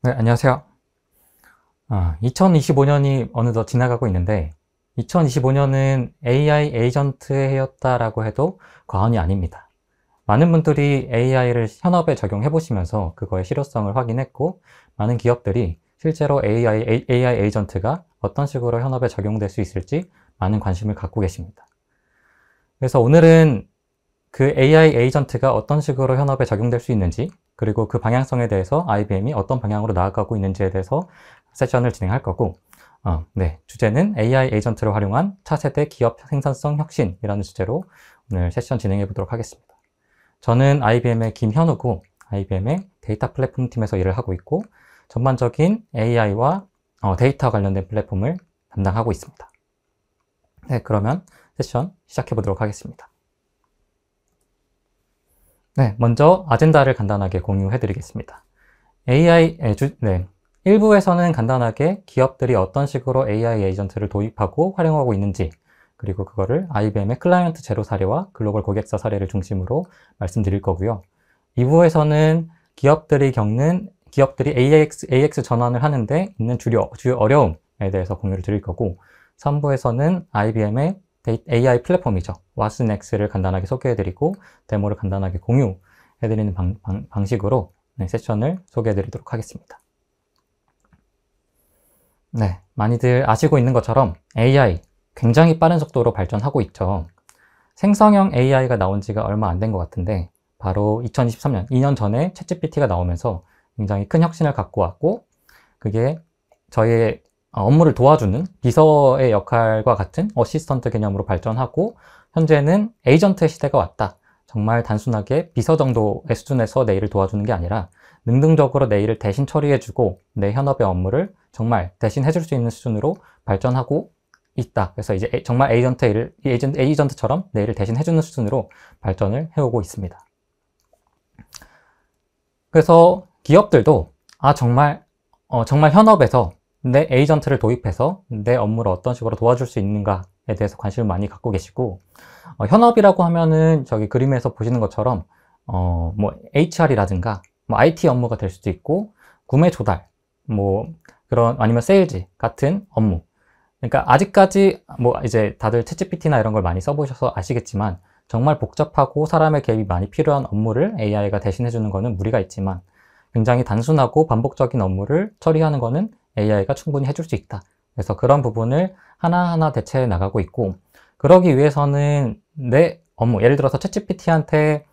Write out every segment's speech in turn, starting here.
네, 안녕하세요. 2025년이 어느덧 지나가고 있는데 2025년은 AI 에이전트의 해였다라고 해도 과언이 아닙니다. 많은 분들이 AI를 현업에 적용해 보시면서 그거의 실효성을 확인했고, 많은 기업들이 실제로 AI 에이전트가 어떤 식으로 현업에 적용될 수 있을지 많은 관심을 갖고 계십니다. 그래서 오늘은 그 AI 에이전트가 어떤 식으로 현업에 적용될 수 있는지, 그리고 그 방향성에 대해서 IBM이 어떤 방향으로 나아가고 있는지에 대해서 세션을 진행할 거고, 주제는 AI 에이전트를 활용한 차세대 기업 생산성 혁신이라는 주제로 오늘 세션 진행해 보도록 하겠습니다. 저는 IBM의 김현우고, IBM의 데이터 플랫폼 팀에서 일을 하고 있고, 전반적인 AI와 데이터 관련된 플랫폼을 담당하고 있습니다. 네, 그러면 세션 시작해 보도록 하겠습니다. 네, 먼저 아젠다를 간단하게 공유해 드리겠습니다. 1부에서는 간단하게 기업들이 어떤 식으로 AI 에이전트를 도입하고 활용하고 있는지, 그리고 그거를 IBM의 클라이언트 제로 사례와 글로벌 고객사 사례를 중심으로 말씀드릴 거고요. 2부에서는 기업들이 AX 전환을 하는데 있는 주요 어려움에 대해서 공유를 드릴 거고, 3부에서는 IBM의 AI 플랫폼이죠. 왓슨X를 간단하게 소개해드리고 데모를 간단하게 공유해드리는 방식으로 세션을 소개해드리도록 하겠습니다. 네, 많이들 아시고 있는 것처럼 AI 굉장히 빠른 속도로 발전하고 있죠. 생성형 AI가 나온 지가 얼마 안 된 것 같은데, 바로 2023년, 2년 전에 챗GPT가 나오면서 굉장히 큰 혁신을 갖고 왔고, 그게 저희의 업무를 도와주는 비서의 역할과 같은 어시스턴트 개념으로 발전하고, 현재는 에이전트의 시대가 왔다. 정말 단순하게 비서 정도의 수준에서 내 일을 도와주는 게 아니라 능동적으로 내 일을 대신 처리해주고 내 현업의 업무를 정말 대신 해줄 수 있는 수준으로 발전하고 있다. 그래서 이제 정말 에이전트처럼 내 일을 대신 해주는 수준으로 발전을 해오고 있습니다. 그래서 기업들도 정말 현업에서 내 에이전트를 도입해서 내 업무를 어떤 식으로 도와줄 수 있는가에 대해서 관심을 많이 갖고 계시고, 현업이라고 하면은 저기 그림에서 보시는 것처럼 HR이라든가 IT 업무가 될 수도 있고, 구매 조달, 아니면 세일즈 같은 업무. 그러니까 아직까지 이제 다들 챗GPT나 이런 걸 많이 써보셔서 아시겠지만, 정말 복잡하고 사람의 개입이 많이 필요한 업무를 AI가 대신해주는 거는 무리가 있지만, 굉장히 단순하고 반복적인 업무를 처리하는 거는 AI가 충분히 해줄 수 있다. 그래서 그런 부분을 하나하나 대체해 나가고 있고, 그러기 위해서는 내 업무, 예를 들어서 챗GPT한테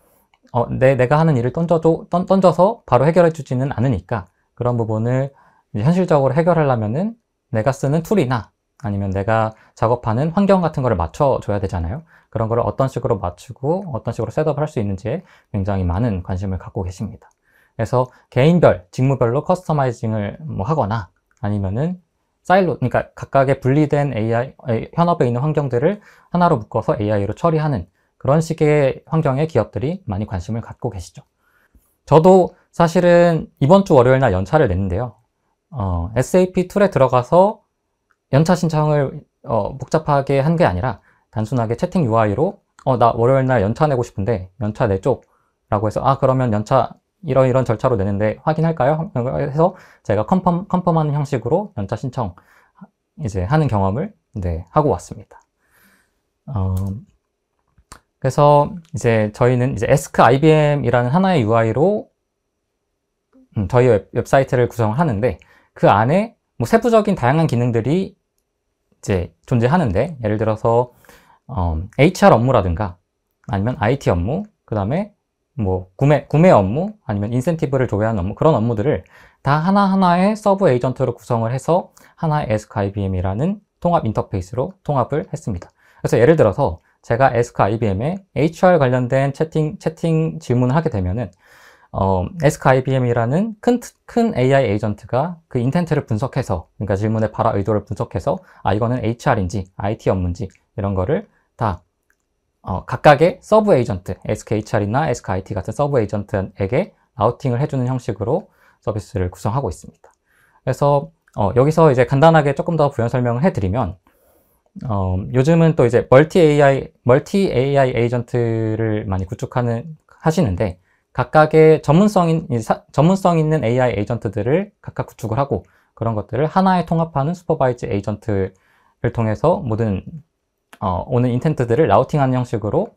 내가 하는 일을 던져서 바로 해결해 주지는 않으니까, 그런 부분을 현실적으로 해결하려면은 내가 쓰는 툴이나 아니면 내가 작업하는 환경 같은 거를 맞춰줘야 되잖아요. 그런 거를 어떤 식으로 맞추고 어떤 식으로 셋업을 할 수 있는지에 굉장히 많은 관심을 갖고 계십니다. 그래서 개인별, 직무별로 커스터마이징을 하거나, 아니면은 그러니까 각각의 분리된 현업에 있는 환경들을 하나로 묶어서 AI로 처리하는 그런 식의 환경에 기업들이 많이 관심을 갖고 계시죠. 저도 사실은 이번 주 월요일 날 연차를 냈는데요. SAP 툴에 들어가서 연차 신청을 복잡하게 한 게 아니라 단순하게 채팅 UI로 나 월요일 날 연차 내고 싶은데 연차 내줘 라고 해서 그러면 연차 이런 절차로 내는데 확인할까요? 해서 제가 컨펌하는 형식으로 연차 신청 이제 하는 경험을 하고 왔습니다. 그래서 이제 저희는 이제 Ask IBM이라는 하나의 UI로 저희 웹사이트를 구성을 하는데, 그 안에 세부적인 다양한 기능들이 이제 존재하는데, 예를 들어서 HR 업무라든가 아니면 IT 업무, 그 다음에 구매 업무, 아니면 인센티브를 조회하는 업무, 그런 업무들을 다 하나하나의 서브 에이전트로 구성을 해서 하나의 Ask IBM이라는 통합 인터페이스로 통합을 했습니다. 그래서 예를 들어서 제가 Ask IBM에 HR 관련된 채팅 질문을 하게 되면은 Ask IBM이라는 큰 AI 에이전트가 그 인텐트를 분석해서, 그러니까 질문의 발화 의도를 분석해서 이거는 HR인지 IT 업무인지 이런 거를 다 각각의 서브 에이전트, SKHR이나 SKIT 같은 서브 에이전트에게 라우팅을 해주는 형식으로 서비스를 구성하고 있습니다. 그래서 여기서 이제 간단하게 조금 더 부연 설명을 해드리면, 요즘은 또 이제 멀티 AI 에이전트를 많이 하시는데, 각각의 전문성 있는 AI 에이전트들을 각각 구축을 하고 그런 것들을 하나에 통합하는 슈퍼바이즈 에이전트를 통해서 모든 오는 인텐트들을 라우팅하는 형식으로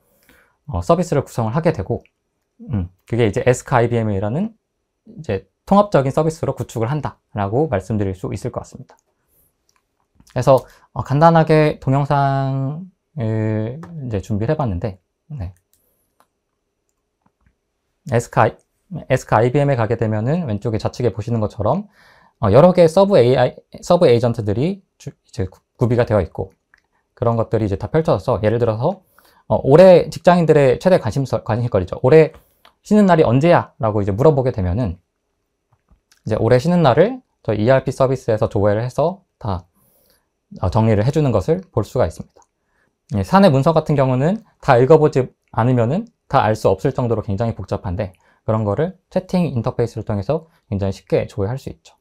서비스를 구성을 하게 되고 그게 이제 Ask IBM이라는 이제 통합적인 서비스로 구축을 한다라고 말씀드릴 수 있을 것 같습니다. 그래서 간단하게 동영상을 이제 준비를 해봤는데, 네. Ask IBM에 가게 되면은 왼쪽에 좌측에 보시는 것처럼 여러 개의 서브 에이전트들이 이제 구비가 되어 있고 그런 것들이 이제 다 펼쳐져서 예를 들어서 올해 직장인들의 최대 관심거리죠. 올해 쉬는 날이 언제야? 라고 이제 물어보게 되면은 이제 올해 쉬는 날을 저희 ERP 서비스에서 조회를 해서 다 정리를 해주는 것을 볼 수가 있습니다. 사내 문서 같은 경우는 다 읽어보지 않으면은 다 알 수 없을 정도로 굉장히 복잡한데 그런 거를 채팅 인터페이스를 통해서 굉장히 쉽게 조회할 수 있죠.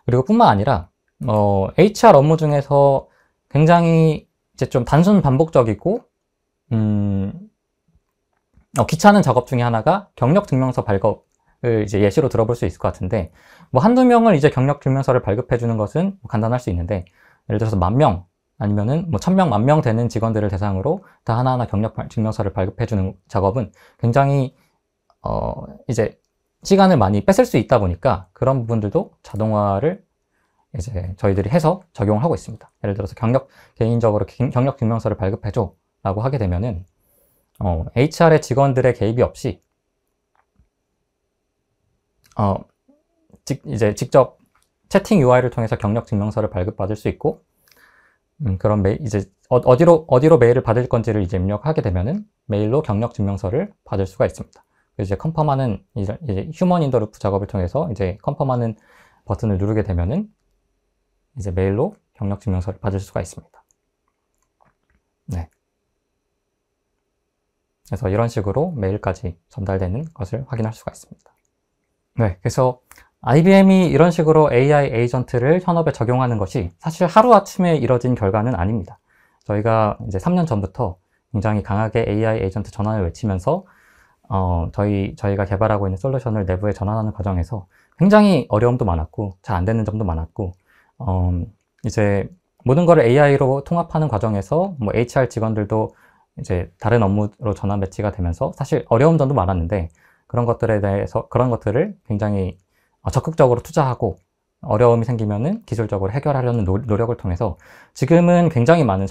그리고 뿐만 아니라 HR 업무 중에서 굉장히 이제 좀 단순 반복적이고 귀찮은 작업 중에 하나가 경력 증명서 발급을 이제 예시로 들어볼 수 있을 것 같은데 뭐 한두 명을 이제 경력 증명서를 발급해 주는 것은 간단할 수 있는데 예를 들어서 10,000명 아니면은 뭐 1,000명, 10,000명 되는 직원들을 대상으로 다 하나하나 경력 증명서를 발급해 주는 작업은 굉장히 이제 시간을 많이 뺏을 수 있다 보니까 그런 부분들도 자동화를 이제 저희들이 해서 적용을 하고 있습니다. 예를 들어서 개인적으로 경력 증명서를 발급해 줘 라고 하게 되면은 HR의 직원들의 개입이 없이 이제 직접 채팅 UI를 통해서 경력 증명서를 발급받을 수 있고 그런 이제 어디로 메일을 받을 건지를 이제 입력하게 되면은 메일로 경력 증명서를 받을 수가 있습니다. 그래서 이제 컨펌하는 이제 휴먼 인더 루프 작업을 통해서 이제 컨펌하는 버튼을 누르게 되면은 이제 메일로 경력 증명서를 받을 수가 있습니다. 네. 그래서 이런 식으로 메일까지 전달되는 것을 확인할 수가 있습니다. 네. 그래서 IBM이 이런 식으로 AI 에이전트를 현업에 적용하는 것이 사실 하루아침에 이뤄진 결과는 아닙니다. 저희가 이제 3년 전부터 굉장히 강하게 AI 에이전트 전환을 외치면서 저희가 개발하고 있는 솔루션을 내부에 전환하는 과정에서 굉장히 어려움도 많았고 잘 안 되는 점도 많았고 이제 모든 거를 AI로 통합하는 과정에서 뭐 HR 직원들도 이제 다른 업무로 전환 배치가 되면서 사실 어려운 점도 많았는데 그런 것들을 굉장히 적극적으로 투자하고 어려움이 생기면은 기술적으로 해결하려는 노력을 통해서 지금은 굉장히 많은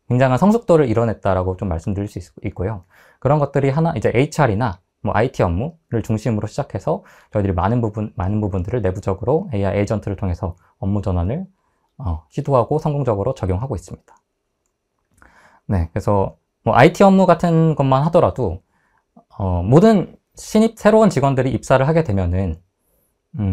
굉장한 성숙도를 이뤄냈다라고 좀 말씀드릴 수 있고요. 그런 것들이 이제 HR이나 뭐 IT 업무를 중심으로 시작해서 저희들이 많은 부분들을 내부적으로 AI 에이전트를 통해서 업무 전환을 시도하고 성공적으로 적용하고 있습니다. 네, 그래서 뭐 IT 업무 같은 것만 하더라도 모든 새로운 직원들이 입사를 하게 되면은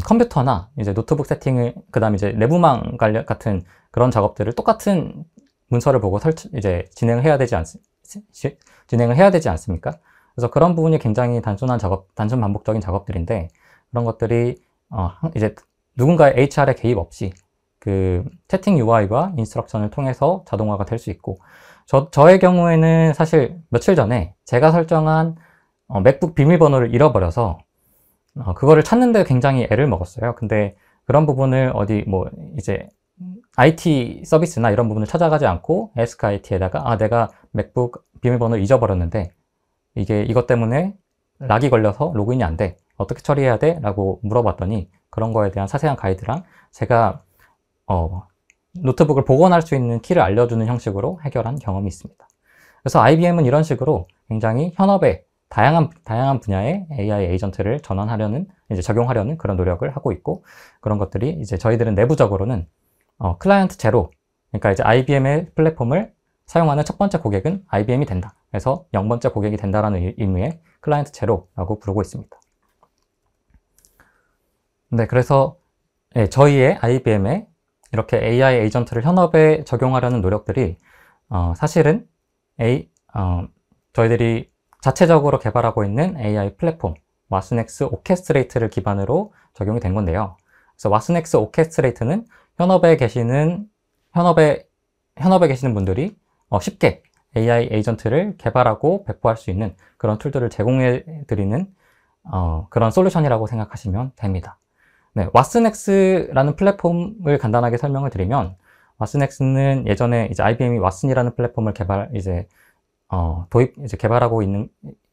컴퓨터나 이제 노트북 세팅을 그다음 이제 내부망 관련 같은 그런 작업들을 똑같은 문서를 보고 진행을 해야 되지 않습니까? 그래서 그런 부분이 굉장히 단순 반복적인 작업들인데 그런 것들이 이제 누군가의 HR의 개입 없이 그 채팅 UI와 인스트럭션을 통해서 자동화가 될 수 있고 저의 경우에는 사실 며칠 전에 제가 설정한 맥북 비밀번호를 잃어버려서 그거를 찾는데 굉장히 애를 먹었어요. 근데 그런 부분을 이제 IT 서비스나 이런 부분을 찾아가지 않고 Ask IT에다가 내가 맥북 비밀번호를 잊어버렸는데 이것 때문에 락이 걸려서 로그인이 안 돼. 어떻게 처리해야 돼? 라고 물어봤더니 그런 거에 대한 자세한 가이드랑 제가 노트북을 복원할 수 있는 키를 알려주는 형식으로 해결한 경험이 있습니다. 그래서 IBM은 이런 식으로 굉장히 현업에 다양한 분야의 AI 에이전트를 적용하려는 그런 노력을 하고 있고 그런 것들이 이제 저희들은 내부적으로는 클라이언트 제로, 그러니까 이제 IBM의 플랫폼을 사용하는 첫 번째 고객은 IBM이 된다. 그래서 0번째 고객이 된다라는 의미의 클라이언트 제로라고 부르고 있습니다. 네, 그래서 저희의 IBM의 이렇게 AI 에이전트를 현업에 적용하려는 노력들이 사실은 저희들이 자체적으로 개발하고 있는 AI 플랫폼 와스넥스 오케스트레이트를 기반으로 적용이 된 건데요. 그래서 와스넥스 오케스트레이트는 현업에 계시는 분들이 쉽게 AI 에이전트를 개발하고 배포할 수 있는 그런 툴들을 제공해 드리는 그런 솔루션이라고 생각하시면 됩니다. 네, 왓슨X라는 플랫폼을 간단하게 설명을 드리면, 왓슨X는 예전에 이제 IBM이 왓슨이라는 플랫폼을 개발하고 있는,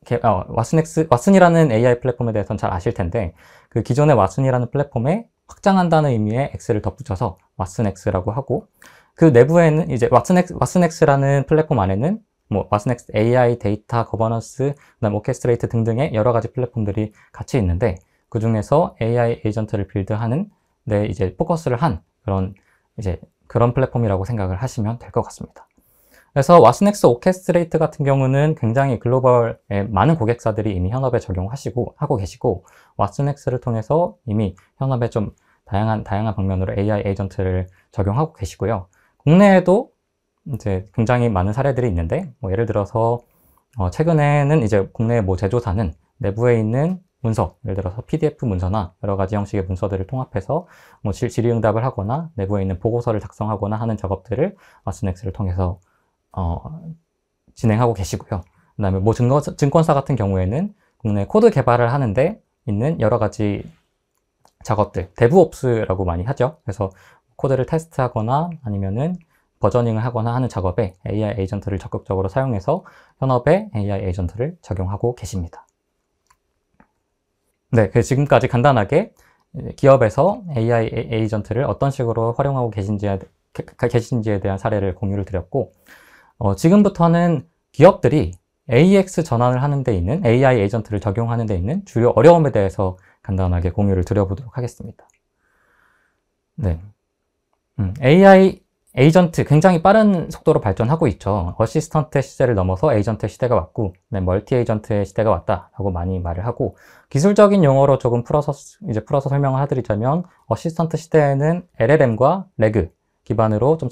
왓슨이라는 AI 플랫폼에 대해서는 잘 아실 텐데, 그 기존의 왓슨이라는 플랫폼에 확장한다는 의미의 X를 덧붙여서 왓슨X라고 하고, 그 내부에는 이제 왓슨X라는 플랫폼 안에는 뭐 왓슨X AI, 데이터, 거버넌스, 그다음 오케스트레이트 등등의 여러 가지 플랫폼들이 같이 있는데, 그 중에서 AI 에이전트를 빌드하는 데 이제 포커스를 한 그런 플랫폼이라고 생각을 하시면 될 것 같습니다. 그래서 왓슨X 오케스트레이트 같은 경우는 굉장히 글로벌의 많은 고객사들이 이미 현업에 하고 계시고, 왓슨X를 통해서 이미 현업에 좀 다양한 방면으로 AI 에이전트를 적용하고 계시고요. 국내에도 이제 굉장히 많은 사례들이 있는데, 뭐 예를 들어서 최근에는 이제 국내 뭐 제조사는 내부에 있는 문서, 예를 들어서 PDF 문서나 여러 가지 형식의 문서들을 통합해서 뭐 질의응답을 하거나 내부에 있는 보고서를 작성하거나 하는 작업들을 왓슨X를 통해서 진행하고 계시고요. 그 다음에 뭐 증권사 같은 경우에는 국내 코드 개발을 하는데 있는 여러 가지 작업들, 데브옵스라고 많이 하죠. 그래서 코드를 테스트하거나 아니면은 버저닝을 하거나 하는 작업에 AI 에이전트를 적극적으로 사용해서 현업에 AI 에이전트를 적용하고 계십니다. 네, 지금까지 간단하게 기업에서 AI 에이전트를 어떤 식으로 활용하고 계신지에 대한 사례를 공유를 드렸고, 지금부터는 기업들이 AX 전환을 하는 데 있는 AI 에이전트를 적용하는 데 있는 주요 어려움에 대해서 간단하게 공유를 드려보도록 하겠습니다. 네, AI 에이전트 굉장히 빠른 속도로 발전하고 있죠. 어시스턴트 시대를 넘어서 에이전트 시대가 왔고, 네, 멀티 에이전트의 시대가 왔다라고 많이 말을 하고, 기술적인 용어로 조금 풀어서 설명을 해드리자면, 어시스턴트 시대에는 LLM과 레그 기반으로 좀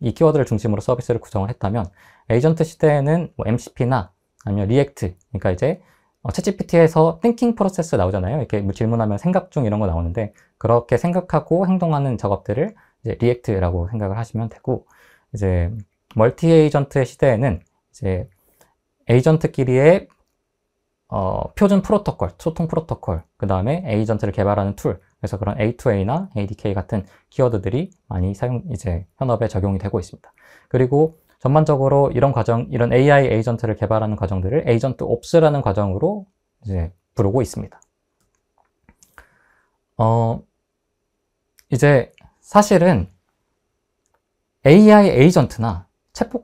이 키워드를 중심으로 서비스를 구성을 했다면, 에이전트 시대에는 뭐 MCP나 아니면 리액트, 그러니까 이제 챗GPT에서 띵킹 프로세스 나오잖아요. 이렇게 뭐 질문하면 생각 중 이런 거 나오는데, 그렇게 생각하고 행동하는 작업들을 이제 리액트라고 생각을 하시면 되고, 이제 멀티 에이전트의 시대에는 이제 에이전트끼리의 표준 프로토콜, 소통 프로토콜, 그 다음에 에이전트를 개발하는 툴, 그래서 그런 A2A나 ADK 같은 키워드들이 많이 이제 현업에 적용이 되고 있습니다. 그리고 전반적으로 이런 AI 에이전트를 개발하는 과정들을 에이전트 옵스라는 과정으로 이제 부르고 있습니다. 이제 사실은 AI 에이전트나 챗봇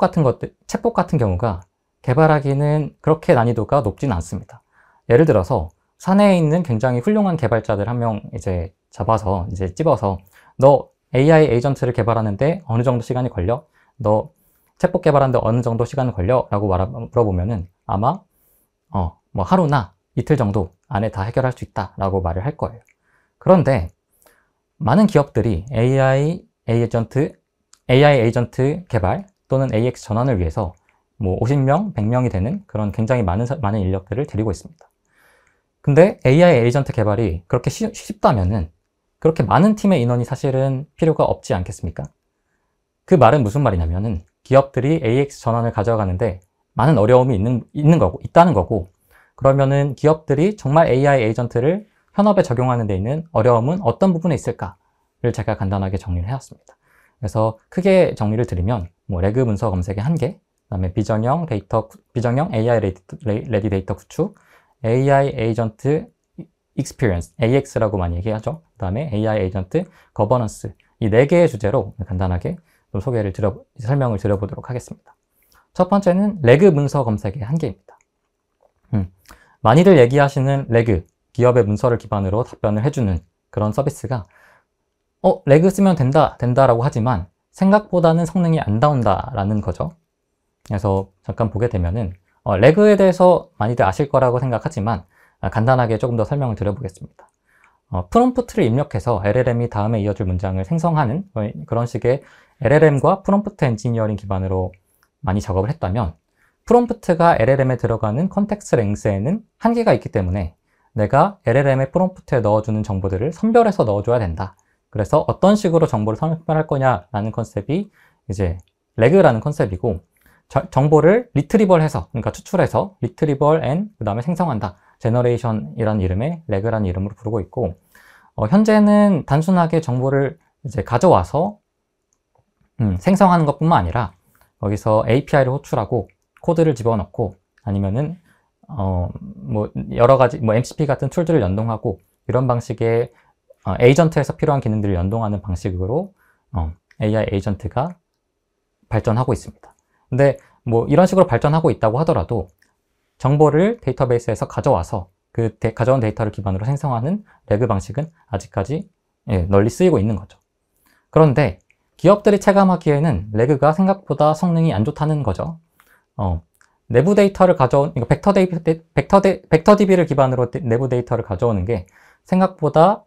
같은 경우가 개발하기는 그렇게 난이도가 높지는 않습니다. 예를 들어서 사내에 있는 굉장히 훌륭한 개발자들 한 명 이제 잡아서 이제 찝어서, 너 AI 에이전트를 개발하는데 어느 정도 시간이 걸려? 너 챗봇 개발하는데 어느 정도 시간이 걸려? 라고 물어보면은 아마 뭐 하루나 이틀 정도 안에 다 해결할 수 있다 라고 말을 할 거예요. 그런데 많은 기업들이 AI 에이전트 개발 또는 AX 전환을 위해서 뭐 50명, 100명이 되는 그런 굉장히 많은 인력들을 들이고 있습니다. 근데 AI 에이전트 개발이 그렇게 쉽다면은 그렇게 많은 팀의 인원이 사실은 필요가 없지 않겠습니까? 그 말은 무슨 말이냐면은 기업들이 AX 전환을 가져가는데 많은 어려움이 있다는 거고, 그러면은 기업들이 정말 AI 에이전트를 현업에 적용하는 데 있는 어려움은 어떤 부분에 있을까를 제가 간단하게 정리를 해왔습니다. 그래서 크게 정리를 드리면, 뭐 레그 문서 검색의 한계, 그다음에 비정형 AI 레디 데이터 구축, AI 에이전트 익스피리언스, AX라고 많이 얘기하죠. 그다음에 AI 에이전트 거버넌스, 이 4개의 주제로 간단하게 좀 설명을 드려보도록 하겠습니다. 첫 번째는 레그 문서 검색의 한계입니다. 많이들 얘기하시는 레그, 기업의 문서를 기반으로 답변을 해주는 그런 서비스가 레그 쓰면 된다라고 하지만 생각보다는 성능이 안 나온다라는 거죠. 그래서 잠깐 보게 되면은 레그에 대해서 많이들 아실 거라고 생각하지만 간단하게 조금 더 설명을 드려보겠습니다. 프롬프트를 입력해서 LLM이 다음에 이어질 문장을 생성하는 그런 식의 LLM과 프롬프트 엔지니어링 기반으로 많이 작업을 했다면, 프롬프트가 LLM에 들어가는 컨텍스트 랭스에는 한계가 있기 때문에 내가 LLM의 프롬프트에 넣어주는 정보들을 선별해서 넣어줘야 된다. 그래서 어떤 식으로 정보를 선별할 거냐라는 컨셉이 이제 레그라는 컨셉이고, 정보를 리트리벌해서, 그러니까 추출해서 리트리벌 앤 그 다음에 생성한다. 제너레이션이라는 이름의 레그라는 이름으로 부르고 있고, 현재는 단순하게 정보를 이제 가져와서 생성하는 것뿐만 아니라 거기서 API를 호출하고 코드를 집어넣고 아니면은 뭐 여러 가지 뭐 MCP 같은 툴들을 연동하고 이런 방식의 에이전트에서 필요한 기능들을 연동하는 방식으로 AI 에이전트가 발전하고 있습니다. 근데 뭐 이런 식으로 발전하고 있다고 하더라도 정보를 데이터베이스에서 가져와서 그 가져온 데이터를 기반으로 생성하는 레그 방식은 아직까지 널리 쓰이고 있는 거죠. 그런데 기업들이 체감하기에는 레그가 생각보다 성능이 안 좋다는 거죠. 내부 데이터를 가져온, 벡터 DB를 기반으로 내부 데이터를 가져오는 게 생각보다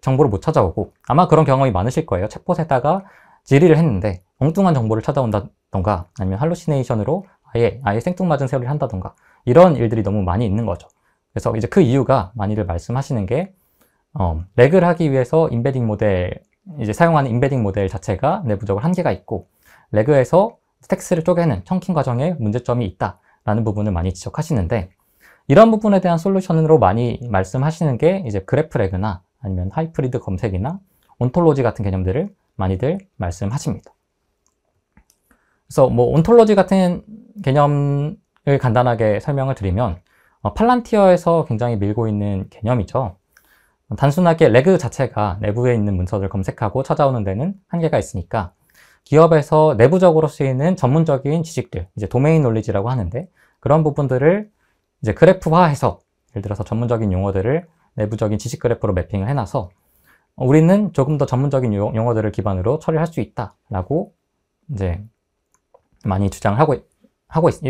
정보를 못 찾아오고, 아마 그런 경험이 많으실 거예요. 챗봇에다가 질의를 했는데 엉뚱한 정보를 찾아온다던가 아니면 할루시네이션으로 아예 생뚱맞은 소리를 한다던가 이런 일들이 너무 많이 있는 거죠. 그래서 이제 그 이유가 많이들 말씀하시는 게 레그를 하기 위해서 인베딩 모델, 이제 사용하는 인베딩 모델 자체가 내부적으로 한계가 있고, 레그에서 텍스트를 쪼개는 청킹 과정에 문제점이 있다라는 부분을 많이 지적하시는데, 이런 부분에 대한 솔루션으로 많이 말씀하시는 게 이제 그래프 레그나 아니면 하이브리드 검색이나 온톨로지 같은 개념들을 많이들 말씀하십니다. 그래서 뭐 온톨로지 같은 개념을 간단하게 설명을 드리면 팔란티어에서 굉장히 밀고 있는 개념이죠. 단순하게 레그 자체가 내부에 있는 문서를 검색하고 찾아오는 데는 한계가 있으니까 기업에서 내부적으로 쓰이는 전문적인 지식들, 이제 도메인 놀리지라고 하는데, 그런 부분들을 이제 그래프화해서, 예를 들어서 전문적인 용어들을 내부적인 지식 그래프로 매핑을 해놔서 우리는 조금 더 전문적인 용어들을 기반으로 처리할 수 있다라고 이제 많이 주장을 하고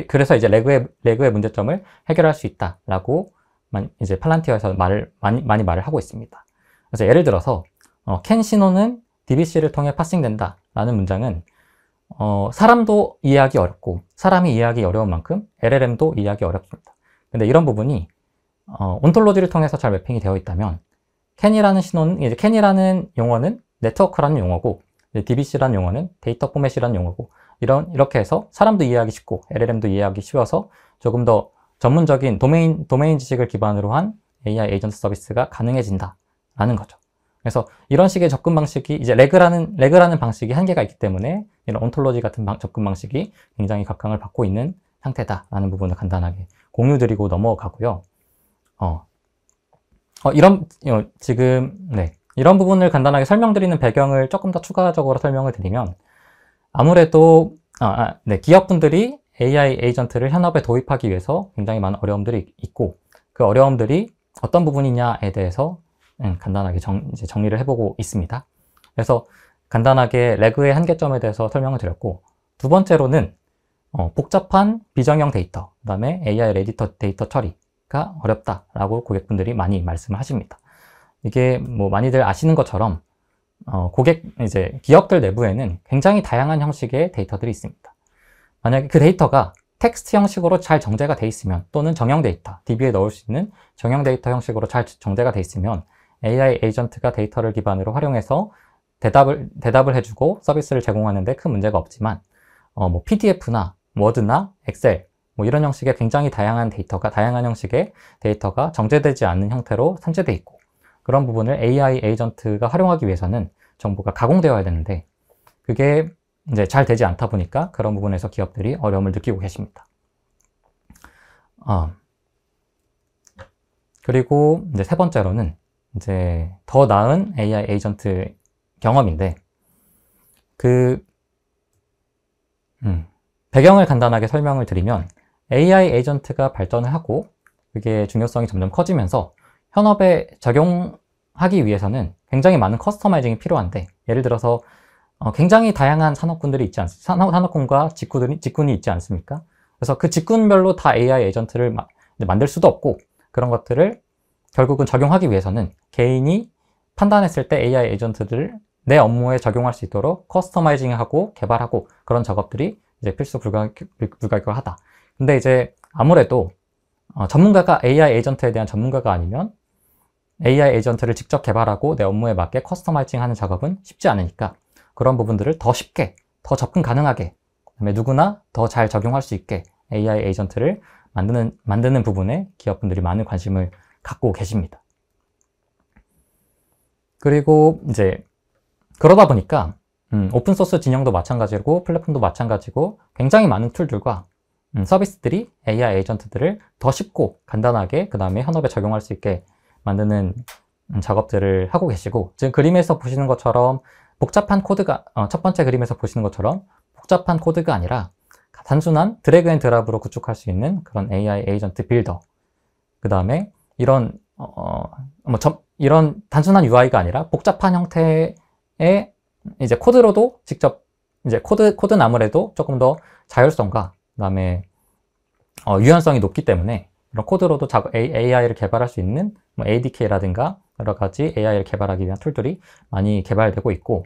그래서 이제 레그의 문제점을 해결할 수 있다라고 이제 팔란티어에서 많이 말을 하고 있습니다. 그래서 예를 들어서 캔 신호는 DBC를 통해 파싱된다 라는 문장은 사람도 이해하기 어렵고 사람이 이해하기 어려운 만큼 LLM도 이해하기 어렵습니다. 근데 이런 부분이 온톨로지를 통해서 잘 매핑이 되어 있다면 캔이라는 신호는, 이제 캔이라는 용어는 네트워크라는 용어고, DBC라는 용어는 데이터 포맷이라는 용어고, 이렇게 해서 사람도 이해하기 쉽고 LLM도 이해하기 쉬워서 조금 더 전문적인 도메인 지식을 기반으로 한 AI 에이전트 서비스가 가능해진다라는 거죠. 그래서 이런 식의 접근 방식이, 이제 레그라는 방식이 한계가 있기 때문에 이런 온톨로지 같은 접근 방식이 굉장히 각광을 받고 있는 상태다라는 부분을 간단하게 공유드리고 넘어가고요. 이런 부분을 간단하게 설명드리는 배경을 조금 더 추가적으로 설명을 드리면, 아무래도 기업분들이 AI 에이전트를 현업에 도입하기 위해서 굉장히 많은 어려움들이 있고, 그 어려움들이 어떤 부분이냐에 대해서 간단하게 이제 정리를 해보고 있습니다. 그래서 간단하게 레그의 한계점에 대해서 설명을 드렸고, 두 번째로는 복잡한 비정형 데이터, 그 다음에 AI 레디터 데이터 처리가 어렵다라고 고객분들이 많이 말씀을 하십니다. 이게 뭐 많이들 아시는 것처럼 이제 기업들 내부에는 굉장히 다양한 형식의 데이터들이 있습니다. 만약에 그 데이터가 텍스트 형식으로 잘 정제가 돼 있으면, 또는 정형 데이터, DB에 넣을 수 있는 정형 데이터 형식으로 잘 정제가 돼 있으면 AI 에이전트가 데이터를 기반으로 활용해서 대답을 해주고 서비스를 제공하는데 큰 문제가 없지만, 뭐 PDF나 워드나 엑셀, 뭐 이런 형식의 굉장히 다양한 형식의 데이터가 정제되지 않는 형태로 산재되어 있고, 그런 부분을 AI 에이전트가 활용하기 위해서는 정보가 가공되어야 되는데, 그게 이제 잘 되지 않다 보니까 그런 부분에서 기업들이 어려움을 느끼고 계십니다. 그리고 이제 세 번째로는 이제 더 나은 AI 에이전트 경험인데, 배경을 간단하게 설명을 드리면, AI 에이전트가 발전을 하고 그게 중요성이 점점 커지면서 현업에 적용하기 위해서는 굉장히 많은 커스터마이징이 필요한데, 예를 들어서 굉장히 다양한 산업군들이 산업군과 직군이 있지 않습니까? 그래서 그 직군별로 다 AI 에이전트를 만들 수도 없고, 그런 것들을 결국은 적용하기 위해서는 개인이 판단했을 때 AI 에이전트들을 내 업무에 적용할 수 있도록 커스터마이징하고 개발하고, 그런 작업들이 이제 필수 불가결하다. 근데 이제 아무래도 전문가가 AI 에이전트에 대한 전문가가 아니면 AI 에이전트를 직접 개발하고 내 업무에 맞게 커스터마이징 하는 작업은 쉽지 않으니까, 그런 부분들을 더 쉽게, 더 접근 가능하게, 그다음에 누구나 더 잘 적용할 수 있게 AI 에이전트를 만드는 부분에 기업분들이 많은 관심을 갖고 계십니다. 그리고 이제 그러다 보니까 오픈소스 진영도 마찬가지고 플랫폼도 마찬가지고 굉장히 많은 툴들과 서비스들이 AI 에이전트들을 더 쉽고 간단하게 그 다음에 현업에 적용할 수 있게 만드는 작업들을 하고 계시고, 지금 그림에서 보시는 것처럼 복잡한 코드가 첫 번째 그림에서 보시는 것처럼 복잡한 코드가 아니라 단순한 드래그 앤 드랍으로 구축할 수 있는 그런 AI 에이전트 빌더, 그 다음에 이런 이런 단순한 UI가 아니라 복잡한 형태의 이제 코드로도 직접 이제 코드 나물에도 조금 더 자율성과 그다음에 유연성이 높기 때문에 이런 코드로도 AI를 개발할 수 있는 ADK라든가 여러 가지 AI를 개발하기 위한 툴들이 많이 개발되고 있고,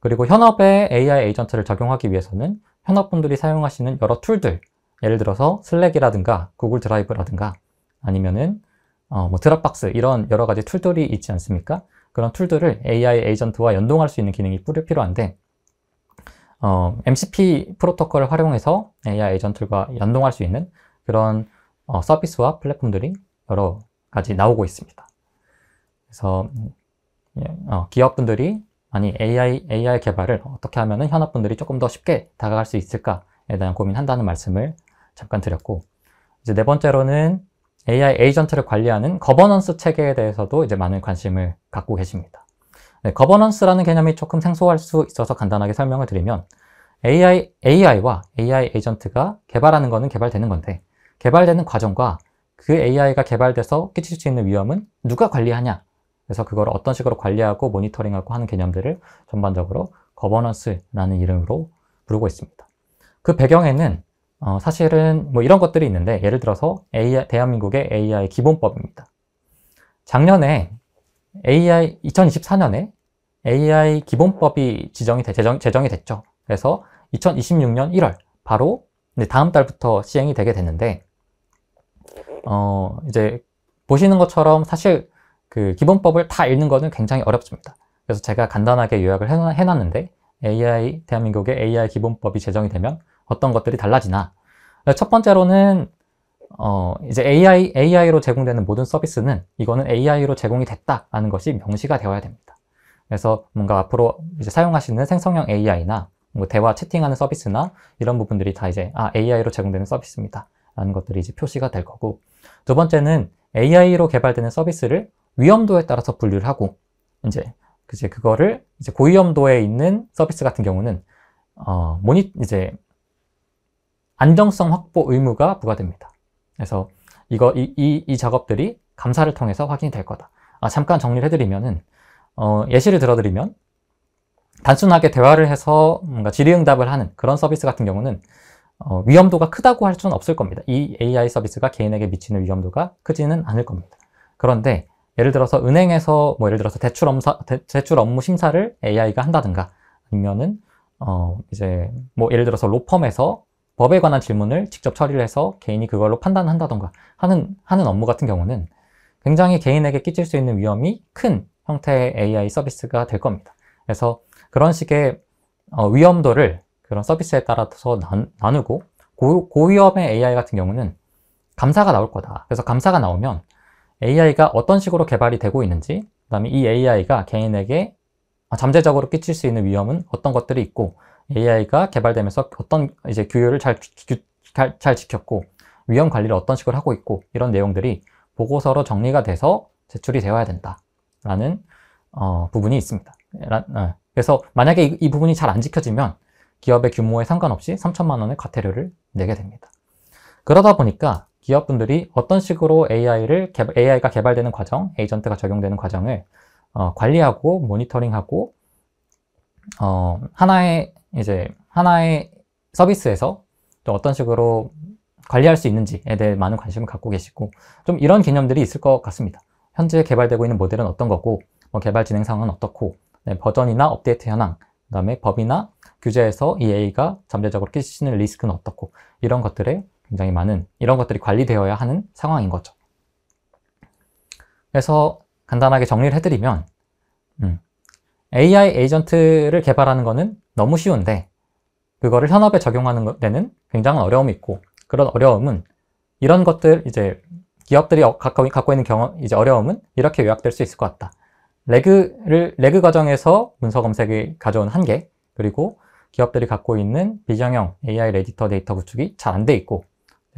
그리고 현업에 AI 에이전트를 적용하기 위해서는 현업분들이 사용하시는 여러 툴들, 예를 들어서 슬랙이라든가 구글 드라이브라든가 아니면은 드랍박스 이런 여러 가지 툴들이 있지 않습니까? 그런 툴들을 AI 에이전트와 연동할 수 있는 기능이 필요한데, MCP 프로토콜을 활용해서 AI 에이전트와 연동할 수 있는 그런 서비스와 플랫폼들이 여러 가지 나오고 있습니다. 그래서 기업분들이 AI 개발을 어떻게 하면 현업분들이 조금 더 쉽게 다가갈 수 있을까에 대한 고민한다는 말씀을 잠깐 드렸고, 이제 네 번째로는 AI 에이전트를 관리하는 거버넌스 체계에 대해서도 이제 많은 관심을 갖고 계십니다. 네, 거버넌스라는 개념이 조금 생소할 수 있어서 간단하게 설명을 드리면, AI와 AI 에이전트가 개발하는 거는 개발되는 건데, 개발되는 과정과 그 AI가 개발돼서 끼칠 수 있는 위험은 누가 관리하냐, 그래서 그걸 어떤 식으로 관리하고 모니터링하고 하는 개념들을 전반적으로 거버넌스라는 이름으로 부르고 있습니다. 그 배경에는 사실은 이런 것들이 있는데, 예를 들어서 대한민국의 AI 기본법입니다. 작년에 2024년에 AI 기본법이 제정이 됐죠. 그래서 2026년 1월 바로 다음 달부터 시행이 되게 되는데, 이제 보시는 것처럼 사실 그 기본법을 다 읽는 거는 굉장히 어렵습니다. 그래서 제가 간단하게 요약을 해놨는데, 대한민국의 AI 기본법이 제정이 되면 어떤 것들이 달라지나. 첫 번째로는 이제 AI로 제공되는 모든 서비스는 이거는 AI로 제공이 됐다라는 것이 명시가 되어야 됩니다. 그래서 뭔가 앞으로 이제 사용하시는 생성형 AI나 대화 채팅하는 서비스나 이런 부분들이 다 이제 AI로 제공되는 서비스입니다 라는 것들이 이제 표시가 될 거고, 두 번째는 AI로 개발되는 서비스를 위험도에 따라서 분류를 하고, 이제 그거를 이제 고위험도에 있는 서비스 같은 경우는 이제 안정성 확보 의무가 부과됩니다. 그래서 이 작업들이 감사를 통해서 확인이 될 거다. 잠깐 정리를 해드리면은, 예시를 들어드리면, 단순하게 대화를 해서 뭔가 질의응답을 하는 그런 서비스 같은 경우는 위험도가 크다고 할 수는 없을 겁니다. 이 AI 서비스가 개인에게 미치는 위험도가 크지는 않을 겁니다. 그런데 예를 들어서 은행에서 예를 들어서 대출 업무 심사를 AI가 한다든가, 아니면은 이제 예를 들어서 로펌에서 법에 관한 질문을 직접 처리를 해서 개인이 그걸로 판단을 한다던가 하는 업무 같은 경우는 굉장히 개인에게 끼칠 수 있는 위험이 큰 형태의 AI 서비스가 될 겁니다. 그래서 그런 식의 위험도를 그런 서비스에 따라서 나누고, 고위험의 AI 같은 경우는 감사가 나올 거다. 그래서 감사가 나오면 AI가 어떤 식으로 개발이 되고 있는지, 그 다음에 이 AI가 개인에게 잠재적으로 끼칠 수 있는 위험은 어떤 것들이 있고, AI가 개발되면서 어떤 이제 규율을 잘 지켰고, 위험 관리를 어떤 식으로 하고 있고, 이런 내용들이 보고서로 정리가 돼서 제출이 되어야 된다라는 부분이 있습니다. 그래서 만약에 이 부분이 잘 안 지켜지면 기업의 규모에 상관없이 3천만 원의 과태료를 내게 됩니다. 그러다 보니까 기업분들이 어떤 식으로 AI가 개발되는 과정, 에이전트가 적용되는 과정을 관리하고 모니터링하고 하나의 서비스에서 또 어떤 식으로 관리할 수 있는지에 대해 많은 관심을 갖고 계시고, 좀 이런 개념들이 있을 것 같습니다. 현재 개발되고 있는 모델은 어떤 거고, 개발 진행 상황은 어떻고, 버전이나 업데이트 현황, 그 다음에 법이나 규제에서 이 AI가 잠재적으로 끼치는 리스크는 어떻고, 이런 것들이 관리되어야 하는 상황인 거죠. 그래서 간단하게 정리를 해드리면, AI 에이전트를 개발하는 거는 너무 쉬운데, 그거를 현업에 적용하는 데는 굉장한 어려움이 있고, 그런 어려움은 이런 것들, 이제 기업들이 갖고 있는 이제 어려움은 이렇게 요약될 수 있을 것 같다. 레그 과정에서 문서 검색이 가져온 한계, 그리고 기업들이 갖고 있는 비정형 AI 에디터 데이터 구축이 잘 안 돼 있고,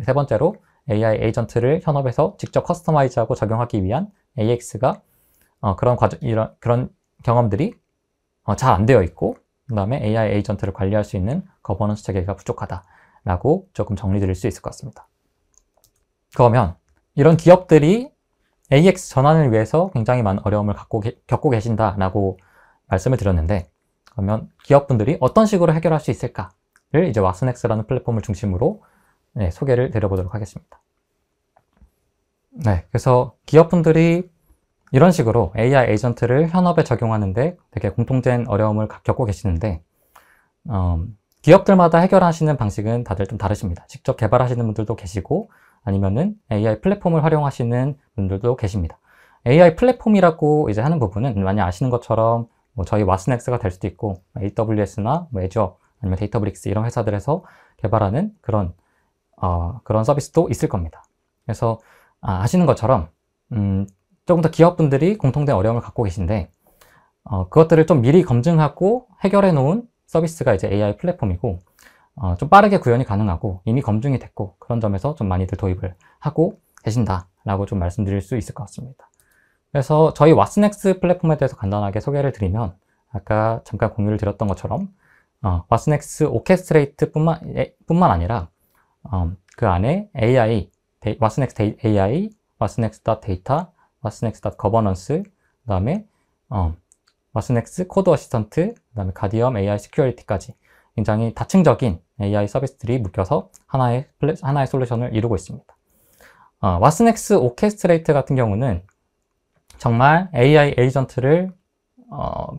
세 번째로 AI 에이전트를 현업에서 직접 커스터마이즈하고 적용하기 위한 AX가 그런 경험들이 잘 안 되어 있고, 그 다음에 AI 에이전트를 관리할 수 있는 거버넌스 체계가 부족하다라고 조금 정리드릴 수 있을 것 같습니다. 그러면 이런 기업들이 AX 전환을 위해서 굉장히 많은 어려움을 겪고 계신다라고 말씀을 드렸는데, 그러면 기업분들이 어떤 식으로 해결할 수 있을까를 이제 왓슨X라는 플랫폼을 중심으로 소개를 드려보도록 하겠습니다. 네, 그래서 기업분들이 이런 식으로 AI 에이전트를 현업에 적용하는데 되게 공통된 어려움을 겪고 계시는데, 기업들마다 해결하시는 방식은 다들 좀 다르십니다. 직접 개발하시는 분들도 계시고, 아니면은 AI 플랫폼을 활용하시는 분들도 계십니다. AI 플랫폼이라고 이제 하는 부분은 많이 아시는 것처럼 뭐 저희 왓슨X가 될 수도 있고, AWS나 뭐 애주어 아니면 데이터브릭스 이런 회사들에서 개발하는 그런 서비스도 있을 겁니다. 그래서 아시는 것처럼 조금 더 기업분들이 공통된 어려움을 갖고 계신데, 그것들을 좀 미리 검증하고 해결해 놓은 서비스가 이제 AI 플랫폼이고, 좀 빠르게 구현이 가능하고 이미 검증이 됐고, 그런 점에서 좀 많이들 도입을 하고 계신다라고 좀 말씀드릴 수 있을 것 같습니다. 그래서 저희 왓슨X 플랫폼에 대해서 간단하게 소개를 드리면, 아까 잠깐 공유를 드렸던 것처럼 왓슨X 오케스트레이트 뿐만 아니라 그 안에 AI, 왓슨X AI, 왓슨X.data, 왓슨X.governance, 그 다음에 왓슨X 코드 어시스턴트, 그 다음에 가디엄 AI 시큐리티까지 굉장히 다층적인 AI 서비스들이 묶여서 하나의 솔루션을 이루고 있습니다. 왓슨X 오케스트레이트 같은 경우는 정말 AI 에이전트를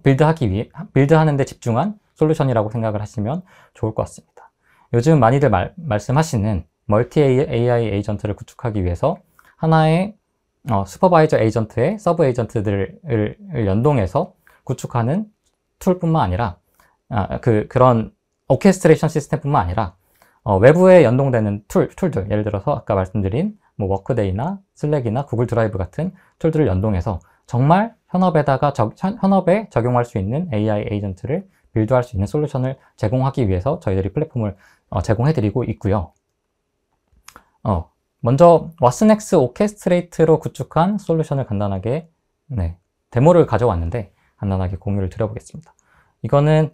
빌드하는 데 집중한 솔루션이라고 생각을 하시면 좋을 것 같습니다. 요즘 많이들 말씀하시는 멀티 AI 에이전트를 구축하기 위해서 하나의 슈퍼바이저 에이전트의 서브 에이전트들을 연동해서 구축하는 툴뿐만 아니라 그런 오케스트레이션 시스템뿐만 아니라 외부에 연동되는 툴들, 예를 들어서 아까 말씀드린 뭐 워크데이나 슬랙이나 구글 드라이브 같은 툴들을 연동해서 정말 현업에 적용할 수 있는 AI 에이전트를 빌드할 수 있는 솔루션을 제공하기 위해서 저희들이 플랫폼을 제공해드리고 있고요. 먼저 왓슨X 오케스트레이트로 구축한 솔루션을 간단하게 데모를 가져왔는데 간단하게 공유를 드려보겠습니다. 이거는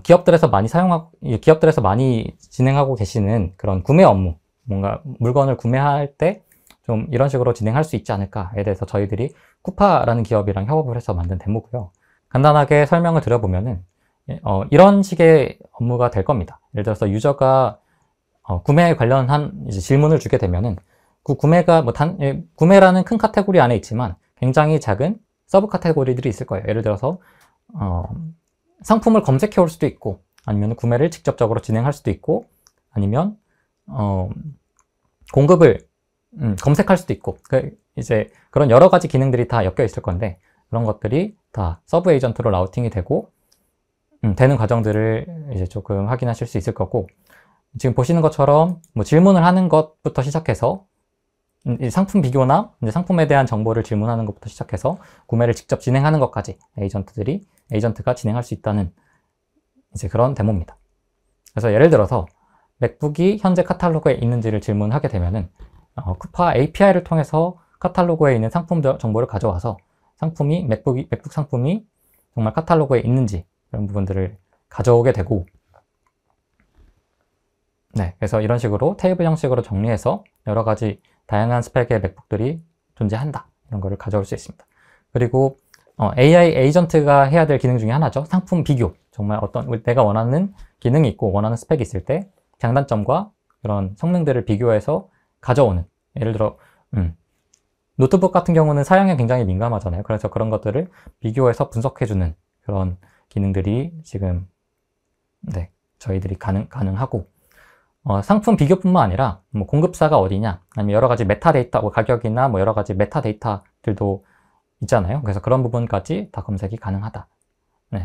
기업들에서 많이 진행하고 계시는 그런 구매 업무, 뭔가 물건을 구매할 때 좀 이런 식으로 진행할 수 있지 않을까에 대해서 저희들이 쿠파라는 기업이랑 협업을 해서 만든 데모고요. 간단하게 설명을 드려보면은 이런 식의 업무가 될 겁니다. 예를 들어서 유저가 구매에 관련한 이제 질문을 주게 되면은 그 구매가 구매라는 큰 카테고리 안에 있지만 굉장히 작은 서브 카테고리들이 있을 거예요. 예를 들어서 상품을 검색해 올 수도 있고, 아니면 구매를 직접적으로 진행할 수도 있고, 아니면 공급을 검색할 수도 있고, 이제 그런 여러 가지 기능들이 다 엮여 있을 건데, 그런 것들이 다 서브 에이전트로 라우팅이 되는 과정들을 이제 조금 확인하실 수 있을 거고, 지금 보시는 것처럼 뭐 질문을 하는 것부터 시작해서 상품 비교나 이제 상품에 대한 정보를 질문하는 것부터 시작해서 구매를 직접 진행하는 것까지 에이전트가 진행할 수 있다는 이제 그런 데모입니다. 그래서 예를 들어서 맥북이 현재 카탈로그에 있는지를 질문하게 되면은 쿠파 API를 통해서 카탈로그에 있는 상품 정보를 가져와서 맥북 상품이 정말 카탈로그에 있는지 이런 부분들을 가져오게 되고, 그래서 이런 식으로 테이블 형식으로 정리해서 여러 가지 다양한 스펙의 맥북들이 존재한다, 이런 거를 가져올 수 있습니다. 그리고 AI 에이전트가 해야 될 기능 중에 하나죠. 상품 비교. 정말 내가 원하는 기능이 있고 원하는 스펙이 있을 때 장단점과 그런 성능들을 비교해서 가져오는, 예를 들어 노트북 같은 경우는 사양에 굉장히 민감하잖아요. 그래서 그런 것들을 비교해서 분석해주는 그런 기능들이 지금 저희들이 가능하고, 상품 비교뿐만 아니라 뭐 공급사가 어디냐, 아니면 여러 가지 메타데이터, 가격이나 뭐 여러 가지 메타데이터들도 있잖아요. 그래서 그런 부분까지 다 검색이 가능하다